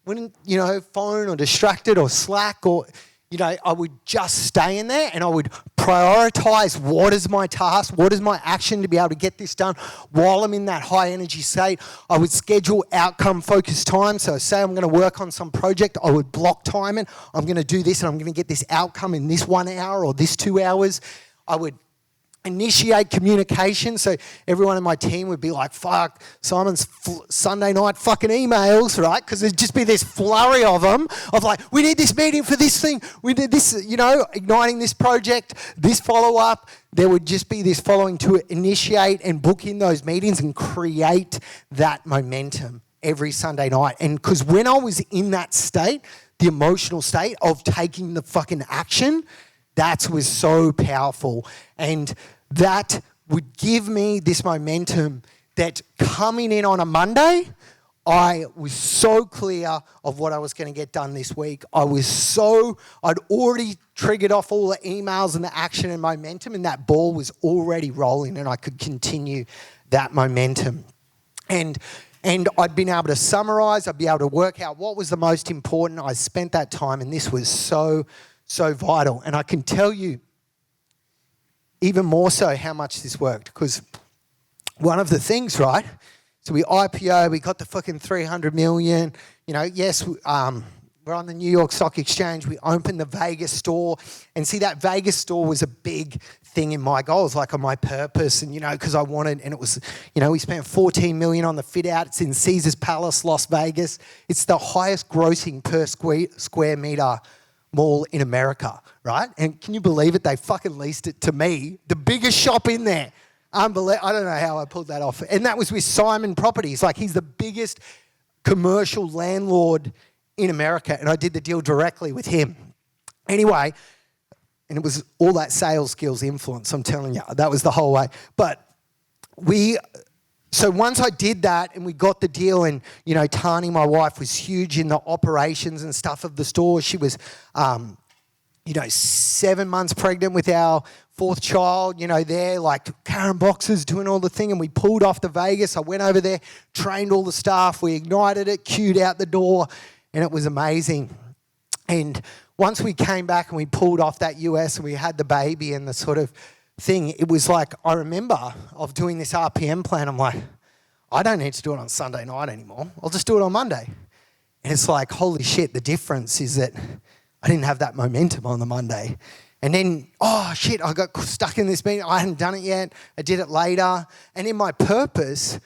wouldn't, you know, phone or distracted or Slack or, you know, I would just stay in there and I would prioritize what is my task, what is my action to be able to get this done while I'm in that high energy state. I would schedule outcome focused time. So say I'm going to work on some project, I would block time in. I'm going to do this and I'm going to get this outcome in this 1 hour or this 2 hours. I would initiate communication, so everyone in my team would be like, fuck, Simon's Sunday night fucking emails, right? Because there'd just be this flurry of them, of like, we need this meeting for this thing, we did this, you know, igniting this project, this follow-up. There would just be this following to initiate and book in those meetings and create that momentum every Sunday night. And because when I was in that state, the emotional state of taking the fucking action, that was so powerful, and that would give me this momentum that coming in on a Monday, I was so clear of what I was going to get done this week. I'd already triggered off all the emails and the action and momentum, and that ball was already rolling, and I could continue that momentum. And I'd been able to summarize, I'd be able to work out what was the most important. I spent that time, and this was so vital. And I can tell you even more so how much this worked, because one of the things, right, so we IPO, we got the fucking 300 million, you know, yes, we're on the New York Stock Exchange, we opened the Vegas store, and see that Vegas store was a big thing in my goals, like on my purpose, and, you know, because I wanted, and it was, you know, we spent 14 million on the fit out. It's in Caesars Palace, Las Vegas. It's the highest grossing per square meter mall in America, right? And can you believe it? They fucking leased it to me, the biggest shop in there. Unbelievable. I don't know how I pulled that off. And that was with Simon Properties. Like, he's the biggest commercial landlord in America, and I did the deal directly with him. Anyway, and it was all that sales skills influence, I'm telling you. That was the whole way. But so once I did that and we got the deal, and, you know, Tani, my wife, was huge in the operations and stuff of the store. She was, 7 months pregnant with our fourth child, you know, there, like carrying boxes, doing all the thing. And we pulled off to Vegas. I went over there, trained all the staff. We ignited it, queued out the door, and it was amazing. And once we came back and we pulled off that US and we had the baby and the sort of thing, it was like, I remember of doing this RPM plan. I'm like, I don't need to do it on Sunday night anymore. I'll just do it on Monday. And it's like, holy shit, the difference is that I didn't have that momentum on the Monday. And then, oh shit, I got stuck in this meeting. I hadn't done it yet. I did it later. And in my purpose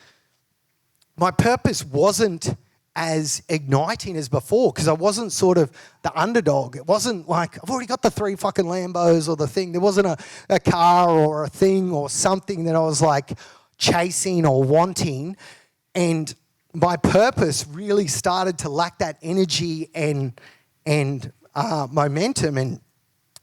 wasn't as igniting as before, because I wasn't sort of the underdog. It wasn't like, I've already got the 3 fucking Lambos or the thing. There wasn't a car or a thing or something that I was like chasing or wanting. And my purpose really started to lack that energy and momentum. And,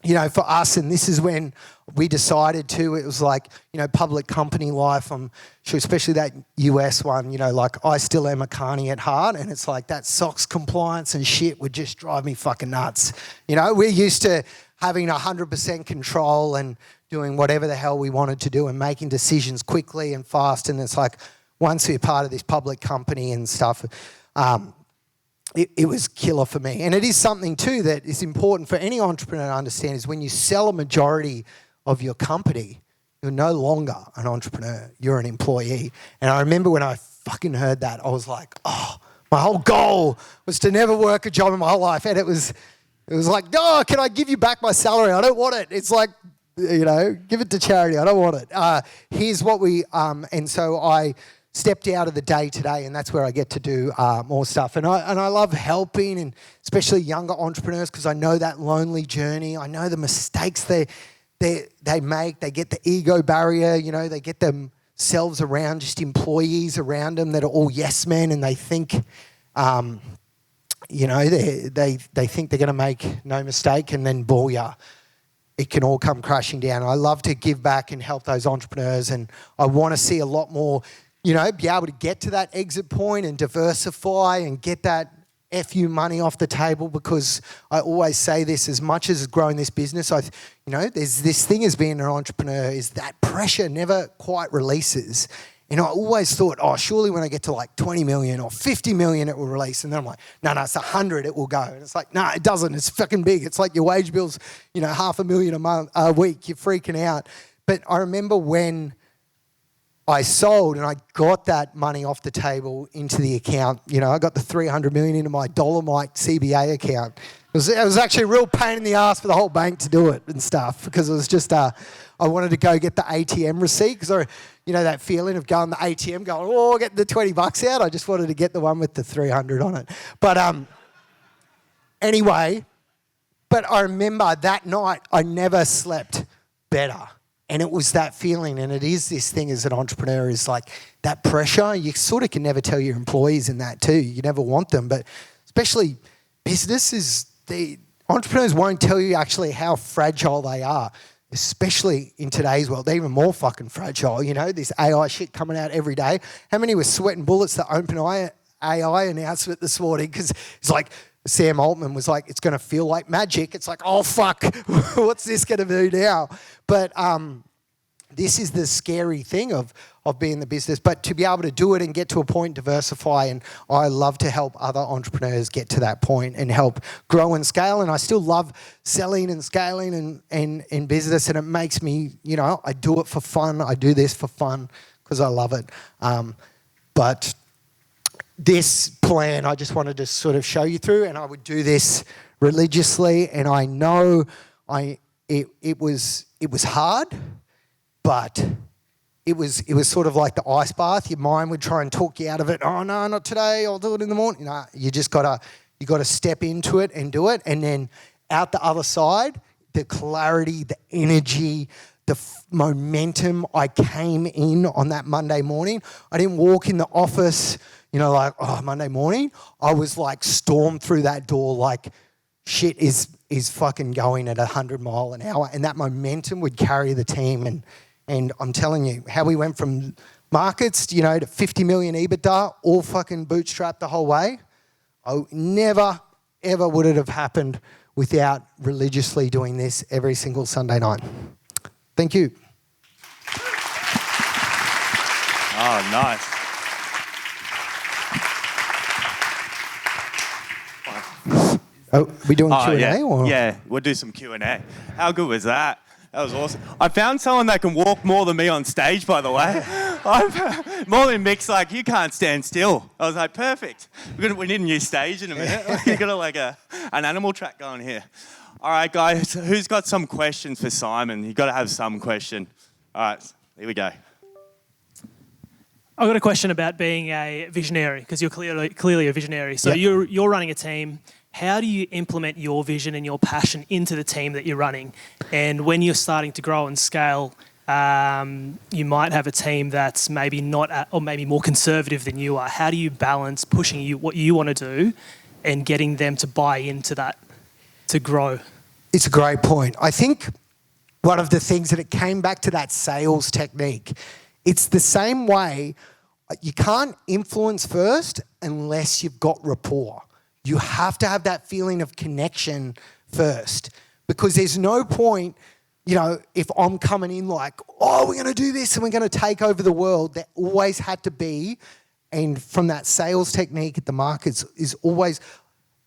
you know, for us, and this is when we decided to, it was like, you know, public company life. I'm sure, especially that US one, you know, like, I still am a carny at heart, and it's like that SOX compliance and shit would just drive me fucking nuts. You know, we're used to having 100% control and doing whatever the hell we wanted to do and making decisions quickly and fast. And it's like, once you're part of this public company and stuff, it was killer for me. And it is something too that is important for any entrepreneur to understand, is when you sell a majority of your company, you're no longer an entrepreneur, you're an employee. And I remember when I fucking heard that, I was like, oh, my whole goal was to never work a job in my whole life. And it was like, oh, can I give you back my salary? I don't want it. It's like, you know, give it to charity. I don't want it. Here's what and so I stepped out of the day-to-day, and that's where I get to do more stuff. And I love helping, and especially younger entrepreneurs, because I know that lonely journey. I know the mistakes they make. They get the ego barrier, you know, they get themselves around just employees around them that are all yes men, and they think, you know, they think they're going to make no mistake, and then booyah, it can all come crashing down. I love to give back and help those entrepreneurs, and I want to see a lot more, you know, be able to get to that exit point and diversify and get that FU money off the table, because I always say this, as much as growing this business, there's this thing as being an entrepreneur, is that pressure never quite releases. And I always thought, oh, surely when I get to like 20 million or 50 million, it will release. And then I'm like, no, it's 100, it will go. And it's like, no, it doesn't. It's fucking big. It's like your wage bill's, you know, $500,000 a week. You're freaking out. But I remember when I sold and I got that money off the table into the account. You know, I got the 300 million into my Dolomite CBA account. It was actually a real pain in the ass for the whole bank to do it and stuff, because it was just, I wanted to go get the ATM receipt, because you know, that feeling of going to the ATM going, oh, get the 20 bucks out. I just wanted to get the one with the 300 on it. But anyway, but I remember that night I never slept better. And it was that feeling, and it is this thing as an entrepreneur, is like that pressure. You sort of can never tell your employees in that too. You never want them, but especially businesses, the entrepreneurs won't tell you actually how fragile they are, especially in today's world. They're even more fucking fragile, you know, this AI shit coming out every day. How many were sweating bullets that OpenAI announcement this morning? Because it's like, Sam Altman was like, it's going to feel like magic. It's like, oh, fuck, what's this going to do now? But this is the scary thing of being in the business. But to be able to do it and get to a point, diversify, and I love to help other entrepreneurs get to that point and help grow and scale. And I still love selling and scaling and business, and it makes me, you know, I do it for fun. I do this for fun because I love it. But this plan, I just wanted to sort of show you through, and I would do this religiously. And I know it was hard, but it was sort of like the ice bath. Your mind would try and talk you out of it. Oh no, not today. I'll do it in the morning. No, you gotta step into it and do it. And then out the other side, the clarity, the energy, the momentum I came in on that Monday morning. I didn't walk in the office, like, Monday morning. I was like stormed through that door like shit is fucking going at 100 mile an hour. And that momentum would carry the team. And I'm telling you, how we went from markets, to 50 million EBITDA, all fucking bootstrapped the whole way. I never, ever would it have happened without religiously doing this every single Sunday night. Thank you. Oh, nice. Oh, we doing Q&A? Yeah. Or? Yeah, we'll do some Q&A. How good was that? That was awesome. I found someone that can walk more than me on stage, by the way. More than Mick's like, you can't stand still. I was like, perfect. We need a new stage in a minute. We've got an animal track going here. All right, guys, who's got some questions for Simon? You've got to have some question. All right, here we go. I've got a question about being a visionary, because you're clearly a visionary. So you're running a team. How do you implement your vision and your passion into the team that you're running? And when you're starting to grow and scale, you might have a team that's maybe not, or maybe more conservative than you are. How do you balance pushing what you want to do and getting them to buy into that to grow? It's a great point. I think one of the things that it came back to that sales technique. It's the same way. You can't influence first unless you've got rapport. You have to have that feeling of connection first, because there's no point, if I'm coming in like, we're going to do this and we're going to take over the world. There always had to be, and from that sales technique at the markets is always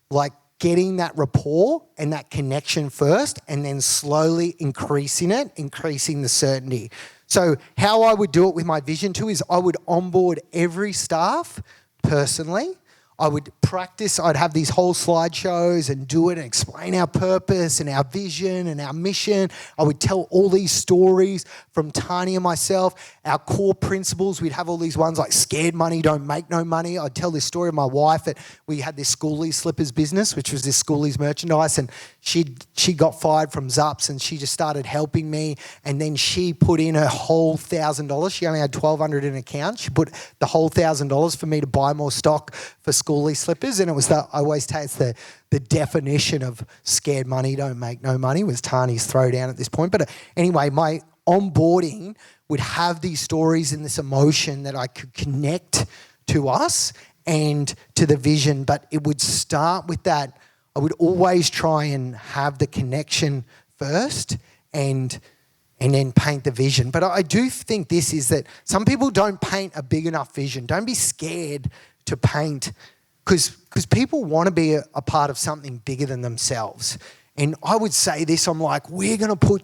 like getting that rapport and that connection first, and then slowly increasing the certainty. So how I would do it with my vision too is I would onboard every staff personally. I would practice, I'd have these whole slideshows and do it and explain our purpose and our vision and our mission. I would tell all these stories from Tani and myself, our core principles. We'd have all these ones like scared money, don't make no money. I'd tell this story of my wife that we had this Schoolies slippers business, which was this Schoolies merchandise, and she got fired from Zups and she just started helping me, and then she put in her whole $1,000. She only had $1,200 in an account. She put the whole $1,000 for me to buy more stock for Schoolies slippers, and it was I always say it's the definition of scared money, don't make no money, was Tani's throwdown at this point. But anyway, my onboarding would have these stories and this emotion that I could connect to us and to the vision, but it would start with that. I would always try and have the connection first and then paint the vision. But I do think this is that some people don't paint a big enough vision. Don't be scared to paint, because people want to be a part of something bigger than themselves. And I would say this, I'm like, we're going to put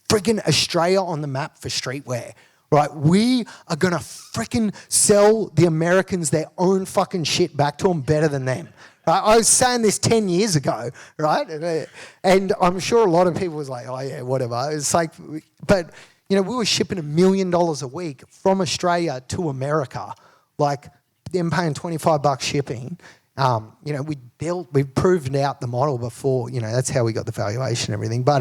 freaking Australia on the map for streetwear, right? We are going to freaking sell the Americans their own fucking shit back to them better than them. Right? I was saying this 10 years ago, right? And I'm sure a lot of people was like, oh yeah, whatever. It's like, but we were shipping $1 million a week from Australia to America, like them paying $25 shipping. We've proven out the model before. That's how we got the valuation and everything. But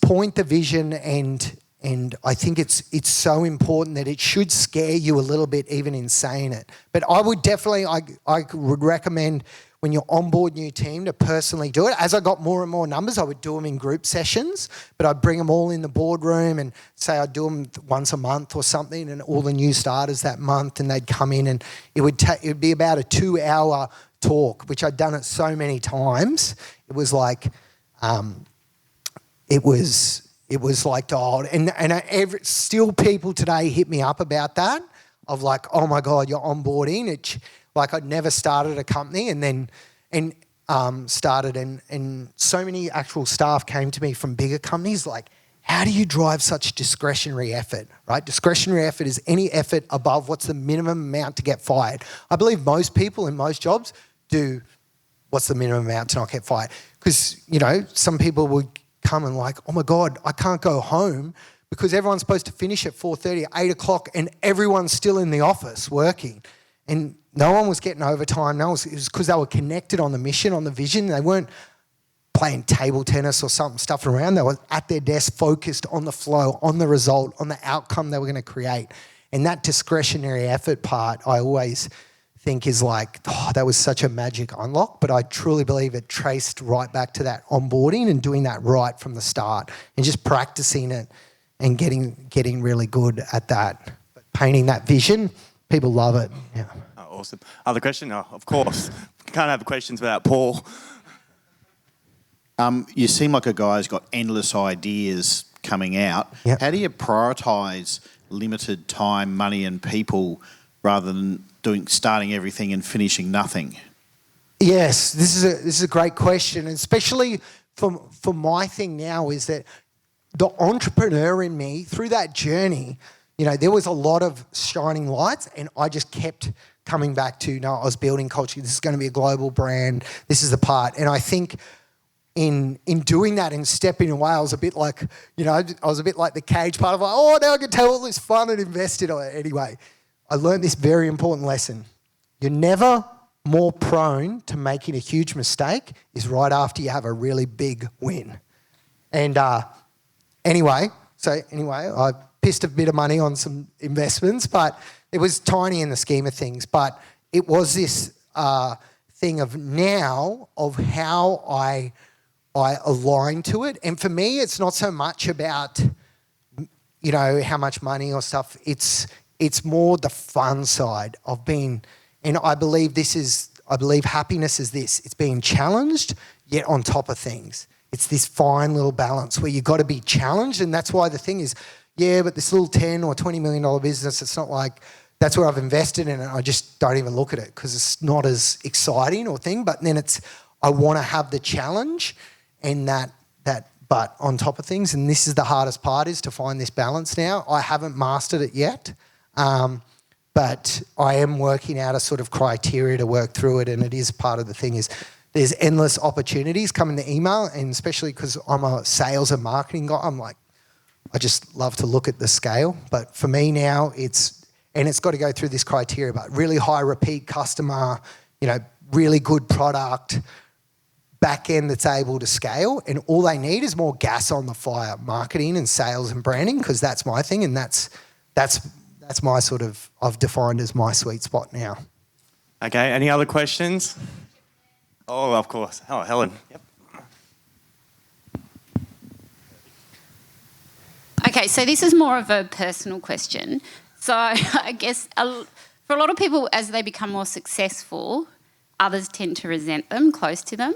point the vision, and I think it's so important that it should scare you a little bit even in saying it. But I would definitely, I would recommend when you onboard new team to personally do it. As I got more and more numbers, I would do them in group sessions, but I'd bring them all in the boardroom and say I'd do them once a month or something, and all the new starters that month, and they'd come in, and it would be about a 2-hour talk, which I'd done it so many times. It was like, it was like, still people today hit me up about that, of like, oh my God, you're onboarding. Like I'd never started a company and started, and so many actual staff came to me from bigger companies like, how do you drive such discretionary effort, right? Discretionary effort is any effort above what's the minimum amount to get fired. I believe most people in most jobs do what's the minimum amount to not get fired. Because, some people would come and like, oh my God, I can't go home because everyone's supposed to finish at 4:30, 8 o'clock, and everyone's still in the office working. And no one was getting overtime. It was because they were connected on the mission, on the vision. They weren't playing table tennis or something, stuffing around. They were at their desk focused on the flow, on the result, on the outcome they were going to create. And that discretionary effort part, I always think is like, that was such a magic unlock. But I truly believe it traced right back to that onboarding and doing that right from the start and just practicing it and getting really good at that. But painting that vision, people love it. Yeah. Oh, awesome. Other question? Oh, of course. Can't have questions without Paul. You seem like a guy who's got endless ideas coming out. Yep. How do you prioritise limited time, money and people rather than starting everything and finishing nothing? Yes, this is a great question, and especially for my thing now is that the entrepreneur in me, through that journey, there was a lot of shining lights, and I just kept coming back to, no, I was building culture. This is going to be a global brand. This is the part, and I think in doing that and stepping away, I was a bit like, I was a bit like the cage part of like, oh, now I can take all this fun and invest in it. Anyway, I learned this very important lesson. You're never more prone to making a huge mistake is right after you have a really big win. And anyway, I pissed a bit of money on some investments, but it was tiny in the scheme of things. But it was this thing of now of how I align to it. And for me, it's not so much about, how much money or stuff. It's more the fun side of being, and I believe happiness is this. It's being challenged, yet on top of things. It's this fine little balance where you've got to be challenged. And that's why the thing is, yeah, but this little $10 or $20 million business, it's not like that's where I've invested in it. I just don't even look at it because it's not as exciting or thing. But then I want to have the challenge and that but on top of things. And this is the hardest part, is to find this balance now. I haven't mastered it yet. But I am working out a sort of criteria to work through it, and it is part of the thing is there's endless opportunities coming to email, and especially because I'm a sales and marketing guy, I'm like, I just love to look at the scale. But for me now, it's got to go through this criteria, but really high repeat customer, really good product, back end that's able to scale, and all they need is more gas on the fire, marketing and sales and branding, because that's my thing, and that's my sort of, I've defined as my sweet spot now. Okay, any other questions? Oh, of course. Oh, Helen. Yep. Okay, so this is more of a personal question. So I guess for a lot of people, as they become more successful, others tend to resent them, close to them.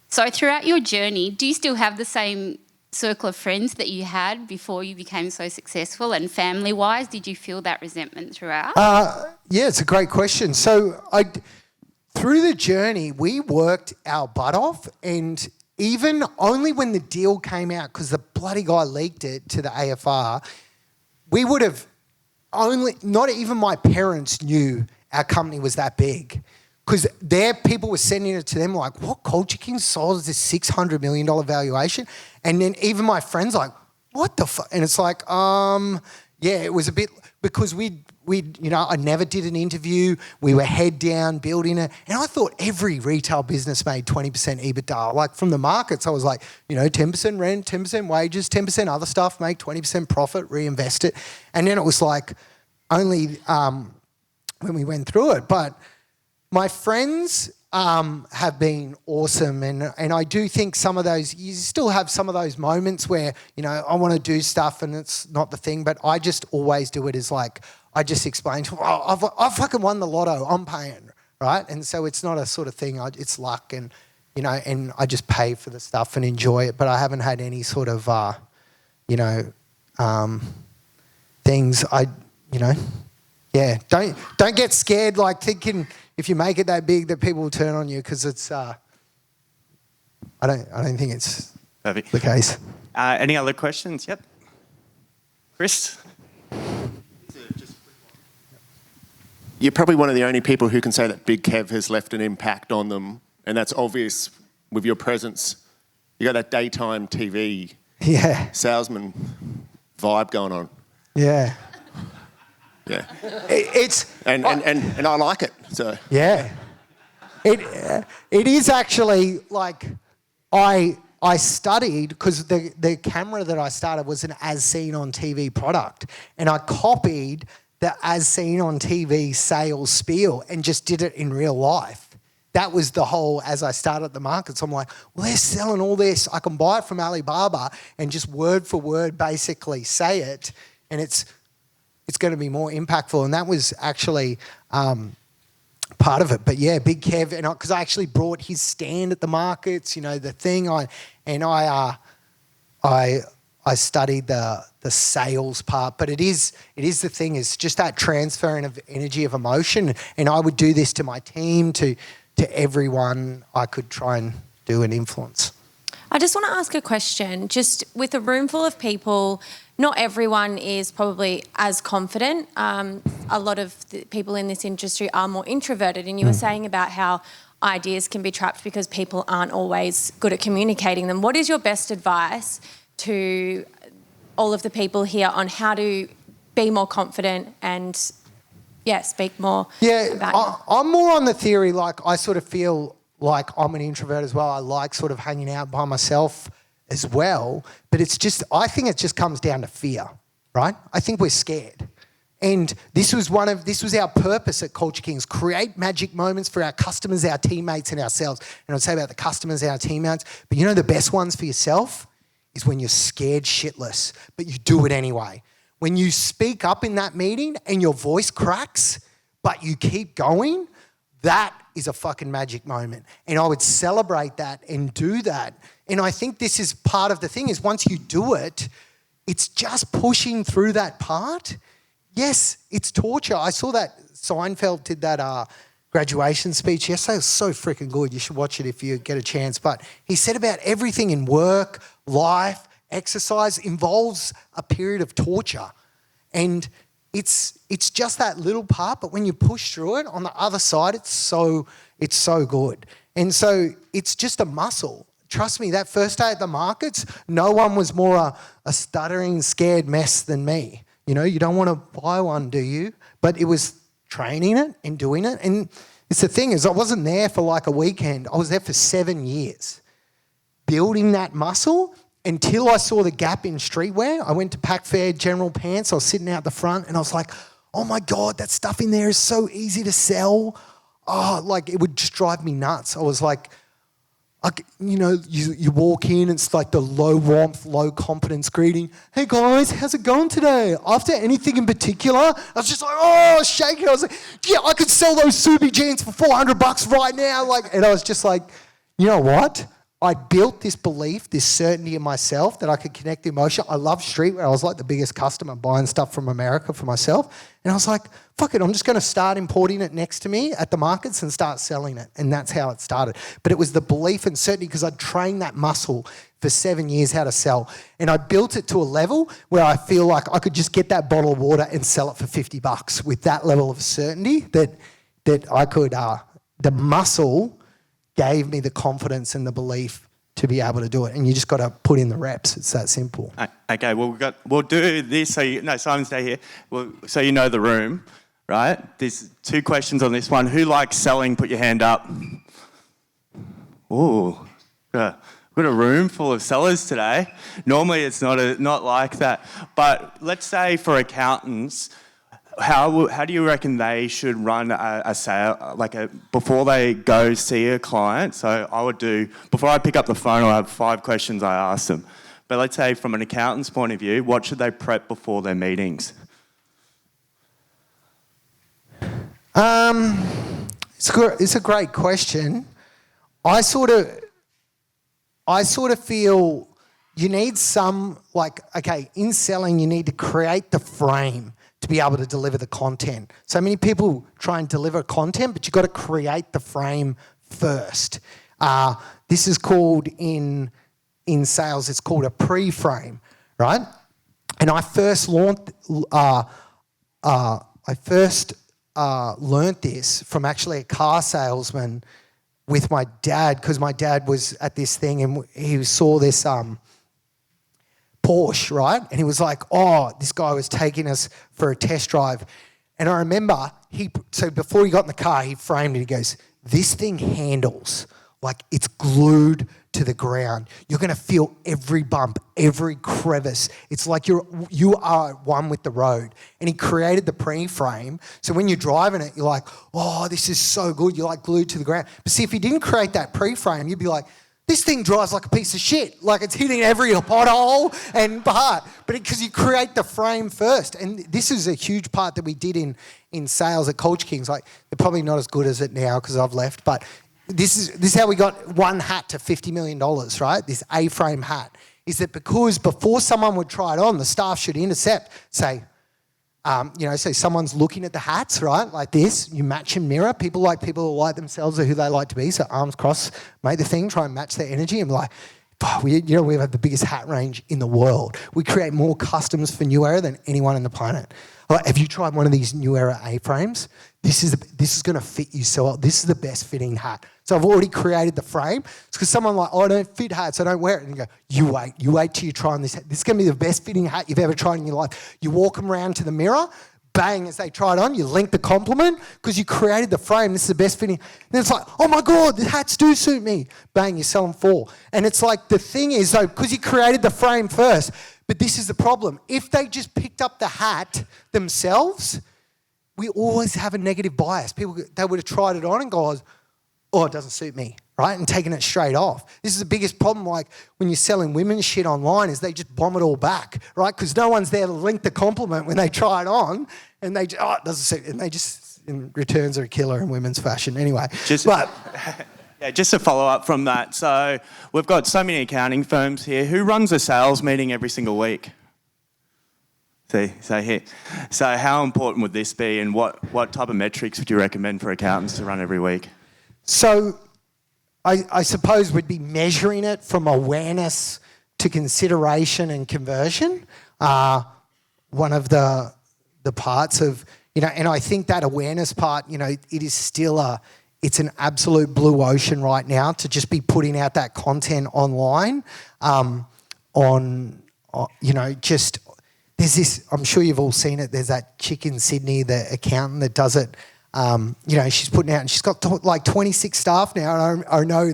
So throughout your journey, do you still have the same circle of friends that you had before you became so successful, and family-wise, did you feel that resentment throughout? Yeah, it's a great question. So through the journey, we worked our butt off, and even only when the deal came out, because the bloody guy leaked it to the AFR, we would have not even my parents knew our company was that big. Because their people were sending it to them like, what, Culture King sold this $600 million valuation? And then even my friends like, what the fuck? And it's like, yeah, it was a bit, because I never did an interview. We were head down building it. And I thought every retail business made 20% EBITDA. Like from the markets, I was like, 10% rent, 10% wages, 10% other stuff, make 20% profit, reinvest it. And then it was like only when we went through it. But my friends have been awesome, and I do think some of those, you still have some of those moments where, I want to do stuff and it's not the thing, but I just always do it as like, I just explain to them, I fucking won the lotto, I'm paying, right? And so it's not a sort of thing, it's luck, and, and I just pay for the stuff and enjoy it, but I haven't had any sort of, things, yeah, don't get scared like thinking if you make it that big that people will turn on you, because it's I don't think it's Perfect. the case. Any other questions? Yep. Chris? You're probably one of the only people who can say that Big Kev has left an impact on them, and that's obvious with your presence. You got that daytime TV salesman vibe going on. Yeah. Yeah. And I like it. So yeah. It is actually like, I studied, because the camera that I started was an as seen on TV product, and I copied the as seen on TV sales spiel and just did it in real life. That was the whole, as I started the market. So I'm like, well, they're selling all this. I can buy it from Alibaba and just word for word basically say it, and it's going to be more impactful. And that was actually part of it. But yeah, Big Kev, and because I actually brought his stand at the markets, the thing. I studied the sales part, but it is the thing. It's just that transferring of energy, of emotion, and I would do this to my team, to everyone I could try and do an influence. I just want to ask a question. Just with a room full of people, not everyone is probably as confident. A lot of the people in this industry are more introverted, and you were saying about how ideas can be trapped because people aren't always good at communicating them. What is your best advice to all of the people here on how to be more confident and speak more about I'm more on the theory, like I sort of feel like I'm an introvert as well. I like sort of hanging out by myself as well, but I think it just comes down to fear, right? I think we're scared. And this was our purpose at Culture Kings: create magic moments for our customers, our teammates, and ourselves. And I'd say about the customers, our teammates, but the best ones for yourself is when you're scared shitless, but you do it anyway. When you speak up in that meeting and your voice cracks, but you keep going, that is a fucking magic moment. And I would celebrate that and do that. And I think this is part of the thing, is once you do it, it's just pushing through that part. Yes, it's torture. I saw that Seinfeld did that graduation speech yesterday. It was so freaking good. You should watch it if you get a chance. But he said about everything in work, life, exercise involves a period of torture. And it's just that little part, but when you push through it, on the other side, it's so good. And so it's just a muscle. Trust me, that first day at the markets, no one was more a stuttering, scared mess than me. You don't want to buy one, do you? But it was training it and doing it. And it's the thing is, I wasn't there for like a weekend. I was there for 7 years, building that muscle until I saw the gap in streetwear. I went to Pac Fair General Pants. I was sitting out the front and I was like, oh my God, that stuff in there is so easy to sell. Oh, like it would just drive me nuts. I was like, you walk in, it's like the low warmth, low confidence greeting. Hey guys, how's it going today? After anything in particular? I was just like, shaking. I was like, yeah, I could sell those Subi jeans for $400 right now. And I was just like, you know what? I built this belief, this certainty in myself that I could connect the emotion. I love streetwear. I was like the biggest customer buying stuff from America for myself. And I was like, fuck it, I'm just going to start importing it next to me at the markets and start selling it. And that's how it started. But it was the belief and certainty, because I'd trained that muscle for 7 years how to sell. And I built it to a level where I feel like I could just get that bottle of water and sell it for $50 with that level of certainty that I could, the muscle gave me the confidence and the belief to be able to do it. And you just got to put in the reps. It's that simple. Okay, we'll do this. Simon, stay here. So you know the room, right? There's 2 questions on this one. Who likes selling? Put your hand up. Ooh, we've got a room full of sellers today. Normally it's not like that. But let's say for accountants, how do you reckon they should run a sale, before they go see a client? So I would do, before I pick up the phone, I'll have 5 questions I ask them. But let's say from an accountant's point of view, what should they prep before their meetings? It's a great question. I sort of feel you need some, in selling, you need to create the frame to be able to deliver the content. So many people try and deliver content, but you've got to create the frame first. This is called, in sales, it's called a pre-frame, right? And I first learnt this from actually a car salesman with my dad, because my dad was at this thing and he saw this Porsche, right? And he was like, this guy was taking us for a test drive. And I remember so before he got in the car, he framed it. He goes, this thing handles like it's glued to the ground. You're going to feel every bump, every crevice. It's like you are one with the road. And he created the pre-frame, so when you're driving it, you're like, oh, this is so good. You're like glued to the ground. But see, if he didn't create that pre-frame, you'd be like, this thing drives like a piece of shit. Like it's hitting every pothole and part. But because you create the frame first. And this is a huge part that we did in sales at Culture Kings. Like they're probably not as good as it now because I've left. But this is how we got one hat to $50 million, right? This A-frame hat. Is that because before someone would try it on, the staff should intercept, say, so someone's looking at the hats, right, like this. You match and mirror. People who like themselves or who they like to be. So arms crossed, make the thing, try and match their energy. And be like, we have the biggest hat range in the world. We create more customs for New Era than anyone on the planet. Like, have you tried one of these New Era A-frames? This is going to fit you so well. This is the best fitting hat. So I've already created the frame. It's because someone like, oh, I don't fit hats, I don't wear it. And you go, you wait till you try on this hat. This is going to be the best fitting hat you've ever tried in your life. You walk them around to the mirror, bang, as they try it on, you link the compliment because you created the frame. This is the best fitting. And it's like, oh my God, the hats do suit me. Bang, you sell them 4. And it's like, the thing is though, because you created the frame first, but this is the problem. If they just picked up the hat themselves, we always have a negative bias. People, they would have tried it on and gone, oh, it doesn't suit me, right? And taking it straight off. This is the biggest problem, like when you're selling women's shit online, is they just bomb it all back, right? Because no one's there to link the compliment when they try it on, and they just, it doesn't suit, and they just, in returns are a killer in women's fashion anyway. Just to follow up from that, so we've got so many accounting firms here. Who runs a sales meeting every single week? So how important would this be, and what type of metrics would you recommend for accountants to run every week? So I suppose we'd be measuring it from awareness to consideration and conversion. One of the parts of, and I think that awareness part, it is still it's an absolute blue ocean right now to just be putting out that content online there's this, I'm sure you've all seen it, there's that chick in Sydney, the accountant that does it. She's putting out, and she's got like 26 staff now, and I know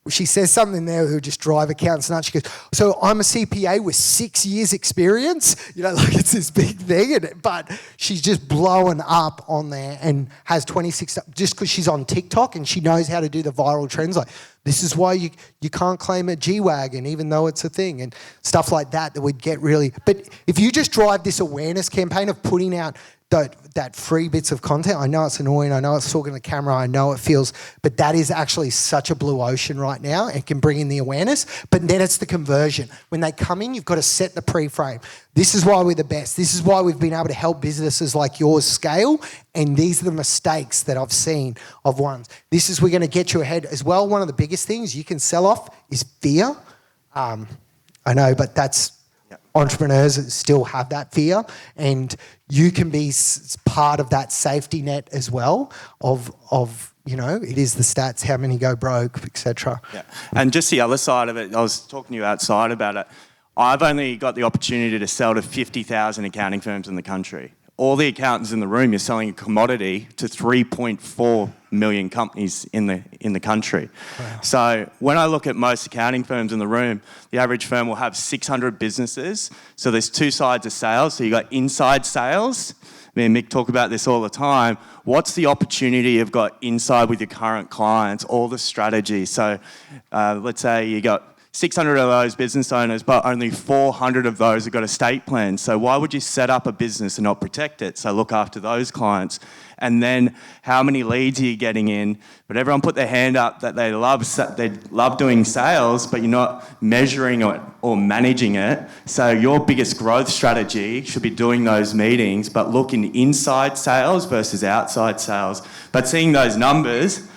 she says something there who just drive accountants nuts. She goes, so I'm a CPA with 6 years experience, like it's this big thing, but she's just blowing up on there and has 26, just because she's on TikTok and she knows how to do the viral trends. Like, this is why you can't claim a G-Wagon even though it's a thing, and stuff like that would get really, but if you just drive this awareness campaign of putting out that free bits of content, I know it's annoying, I know it's talking to the camera, I know it feels, but that is actually such a blue ocean right now. It can bring in the awareness, but then it's the conversion. When they come in, you've got to set the pre-frame. This is why we're the best. This is why we've been able to help businesses like yours scale, and these are the mistakes that I've seen of ones. This is, we're going to get you ahead as well. One of the biggest things you can sell off is fear. I know, but that's, entrepreneurs still have that fear, and you can be part of that safety net as well of it is the stats, how many go broke, etc. Yeah, and just the other side of it, I was talking to you outside about it. I've only got the opportunity to sell to 50,000 accounting firms in the country. All the accountants in the room, you're selling a commodity to 3.4 million companies in the country. Wow. So when I look at most accounting firms in the room, the average firm will have 600 businesses. So there's 2 sides of sales. So you got inside sales. Me and Mick talk about this all the time. What's the opportunity you've got inside with your current clients, all the strategy? So let's say you got 600 of those business owners, but only 400 of those have got estate plans. So why would you set up a business and not protect it? So look after those clients. And then how many leads are you getting in? But everyone put their hand up that they love doing sales, but you're not measuring it or managing it. So your biggest growth strategy should be doing those meetings, but looking inside sales versus outside sales. But seeing those numbers,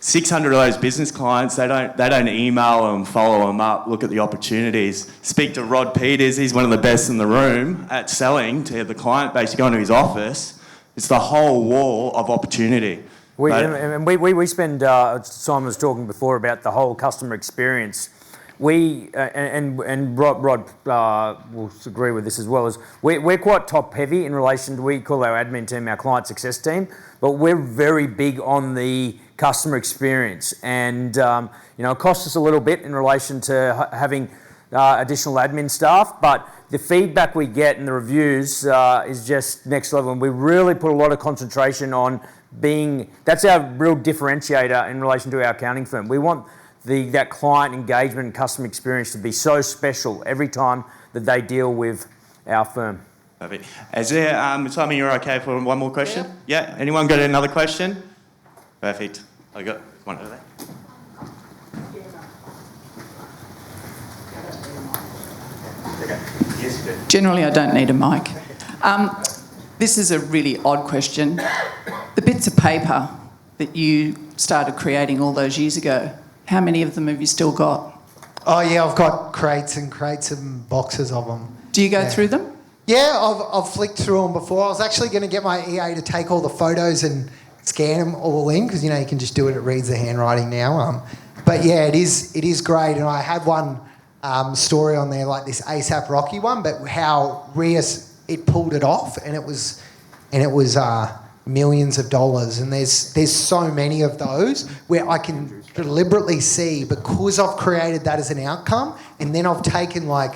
600 of those business clients, they don't email them, follow them up, look at the opportunities. Speak to Rod Peters, he's one of the best in the room at selling to the client base. You go into his office, it's the whole wall of opportunity. We spend, Simon was talking before about the whole customer experience. And Rod will agree with this as well, as we're quite top heavy in relation to, we call our admin team our client success team, but we're very big on the customer experience. And, it costs us a little bit in relation to having additional admin staff, but the feedback we get and the reviews is just next level. And we really put a lot of concentration on that's our real differentiator in relation to our accounting firm. We want that client engagement and customer experience to be so special every time that they deal with our firm. Perfect. Is there, Simon, you're okay for one more question? Yeah. Anyone got another question? Perfect. I got one over there. Okay. Yes, you do. Generally, I don't need a mic. This is a really odd question. The bits of paper that you started creating all those years ago, how many of them have you still got? Oh yeah, I've got crates and boxes of them. Do you go through them? Yeah, I've flicked through them before. I was actually going to get my EA to take all the photos and scan them all in because, you can just do it. It reads the handwriting now. But yeah, it is great. And I had one story on there, like this ASAP Rocky one, but how it pulled it off, and it was millions of dollars. And there's so many of those where I can deliberately see, because I've created that as an outcome, and then I've taken like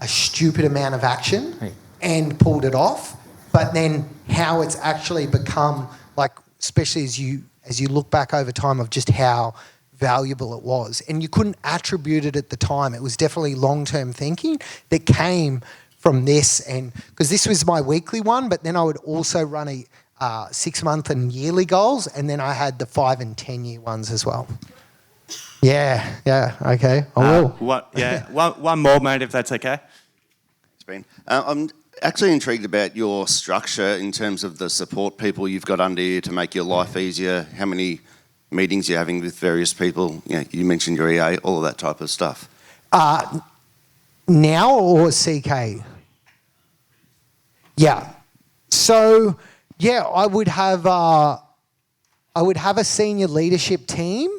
a stupid amount of action and pulled it off, but then how it's actually become, like, especially as you look back over time, of just how valuable it was. And you couldn't attribute it at the time. It was definitely long-term thinking that came from this, and because this was my weekly one, but then I would also run a 6-month and yearly goals, and then I had the 5 and 10 year ones as well. Yeah, okay. I will. One more, mate, if that's okay. It's been. I'm actually intrigued about your structure in terms of the support people you've got under you to make your life easier. How many meetings you're having with various people? You mentioned your EA, all of that type of stuff. Now or CK? Yeah. So, yeah, I would have a senior leadership team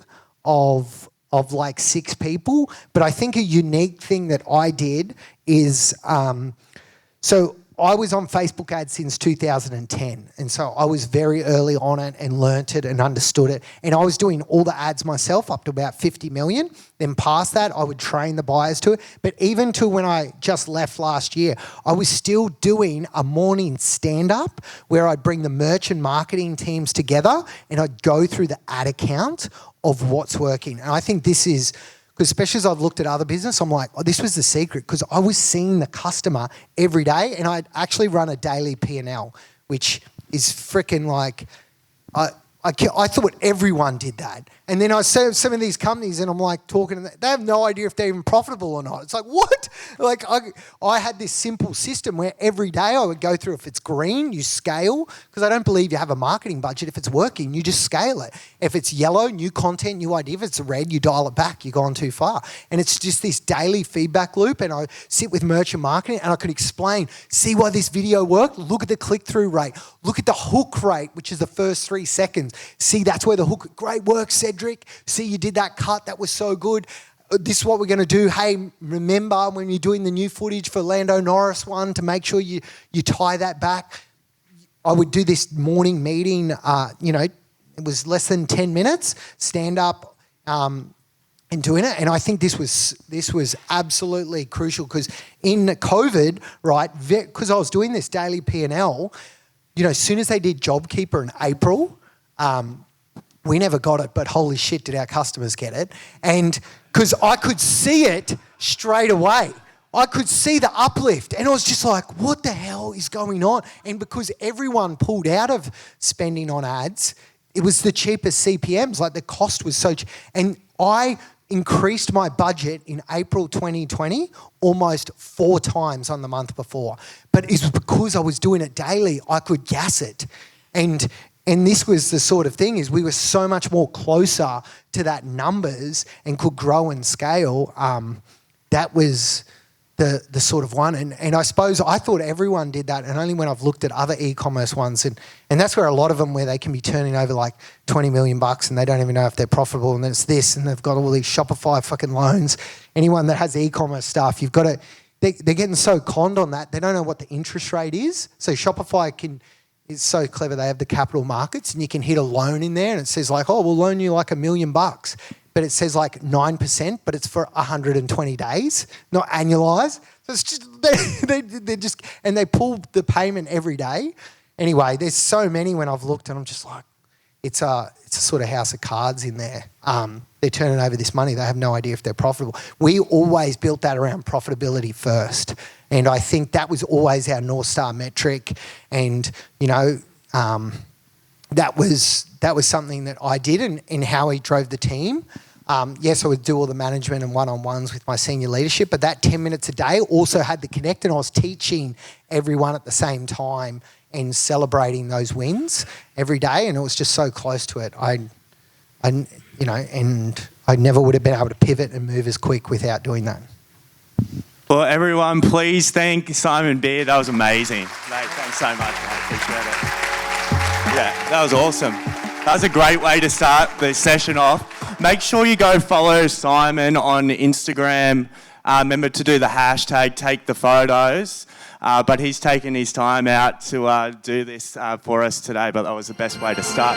of like 6 people, but I think a unique thing that I did is, so I was on Facebook ads since 2010, and so I was very early on it and learnt it and understood it, and I was doing all the ads myself up to about 50 million. Then past that, I would train the buyers to it. But even to when I just left last year, I was still doing a morning stand-up where I'd bring the merch and marketing teams together and I'd go through the ad account of what's working. And I think this is, because especially as I've looked at other business, I'm like, this was the secret, because I was seeing the customer every day, and I'd actually run a daily P&L, which is freaking like, I thought everyone did that. And then I see some of these companies and I'm like talking to them, they have no idea if they're even profitable or not. It's like, what? Like I had this simple system where every day I would go through, if it's green, you scale, because I don't believe you have a marketing budget. If it's working, you just scale it. If it's yellow, new content, new idea. If it's red, you dial it back, you've gone too far. And it's just this daily feedback loop, and I sit with merchant marketing and I could explain, see why this video worked? Look at the click-through rate. Look at the hook rate, which is the first 3 seconds. See, that's where the hook, great work, Cedric. See, you did that cut, that was so good. This is what we're going to do. Hey, remember when you're doing the new footage for Lando Norris one, to make sure you tie that back. I would do this morning meeting, it was less than 10 minutes, stand up and doing it. And I think this was absolutely crucial, because in COVID, right, because I was doing this daily P&L, as soon as they did JobKeeper in April, we never got it, but holy shit, did our customers get it. And because I could see it straight away. I could see the uplift, and I was just like, what the hell is going on? And because everyone pulled out of spending on ads, it was the cheapest CPMs, like the cost was so cheap. And I increased my budget in April 2020 almost 4 times on the month before. But it was because I was doing it daily, I could gas it. And this was the sort of thing, is we were so much more closer to that numbers and could grow and scale. That was the sort of one. And I suppose I thought everyone did that, and only when I've looked at other e-commerce ones, and that's where a lot of them, where they can be turning over like 20 million bucks and they don't even know if they're profitable, and then it's this, and they've got all these Shopify fucking loans. Anyone that has e-commerce stuff, you've got to, they're getting so conned on that, they don't know what the interest rate is. So Shopify can, It's so clever. They have the capital markets and you can hit a loan in there and it says like, oh, we'll loan you like $1 million. But it says like 9%, but it's for 120 days, not annualised. So it's just, they're just, and they pull the payment every day. Anyway, there's so many when I've looked and I'm just like, it's a sort of house of cards in there. They're turning over this money. They have no idea if they're profitable. We always built that around profitability first. And I think that was always our North Star metric. And, you know, that was something that I did and how he drove the team. Yes, I would do all the management and one-on-ones with my senior leadership, but that 10 minutes a day also had the connect, and I was teaching everyone at the same time and celebrating those wins every day, and it was just so close to it. You know, and I never would have been able to pivot and move as quick without doing that. Well, everyone, please thank Simon Beard. That was amazing. Mate, thanks so much, mate. Appreciate it. Yeah, that was awesome. That was a great way to start the session off. Make sure you go follow Simon on Instagram. Remember to do the hashtag, take the photos. But he's taken his time out to do this for us today, but that was the best way to start.